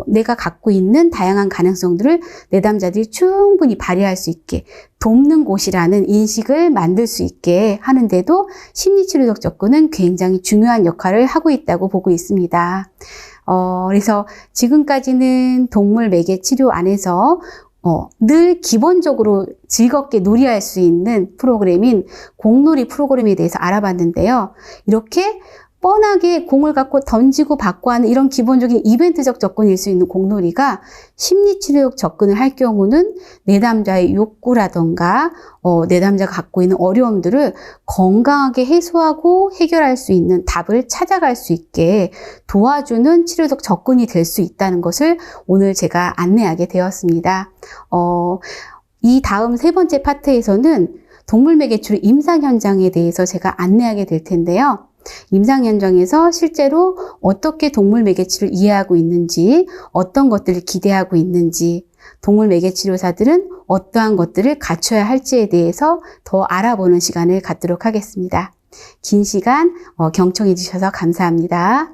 S1: 내가 갖고 있는 다양한 가능성들을 내담자들이 충분히 발휘할 수 있게 돕는 곳이라는 인식을 만들 수 있게 하는데도 심리치료적 접근은 굉장히 중요한 역할을 하고 있다고 보고 있습니다. 그래서 지금까지는 동물 매개 치료 안에서 늘 기본적으로 즐겁게 놀이할 수 있는 프로그램인 공놀이 프로그램에 대해서 알아봤는데요. 이렇게 뻔하게 공을 갖고 던지고 받고 하는 이런 기본적인 이벤트적 접근일 수 있는 공놀이가 심리치료적 접근을 할 경우는 내담자의 욕구라던가 내담자가 갖고 있는 어려움들을 건강하게 해소하고 해결할 수 있는 답을 찾아갈 수 있게 도와주는 치료적 접근이 될 수 있다는 것을 오늘 제가 안내하게 되었습니다. 이 다음 세 번째 파트에서는 동물 매개 치료 임상 현장에 대해서 제가 안내하게 될 텐데요. 임상 현장에서 실제로 어떻게 동물 매개치를 이해하고 있는지, 어떤 것들을 기대하고 있는지, 동물 매개치료사들은 어떠한 것들을 갖춰야 할지에 대해서 더 알아보는 시간을 갖도록 하겠습니다. 긴 시간 경청해 주셔서 감사합니다.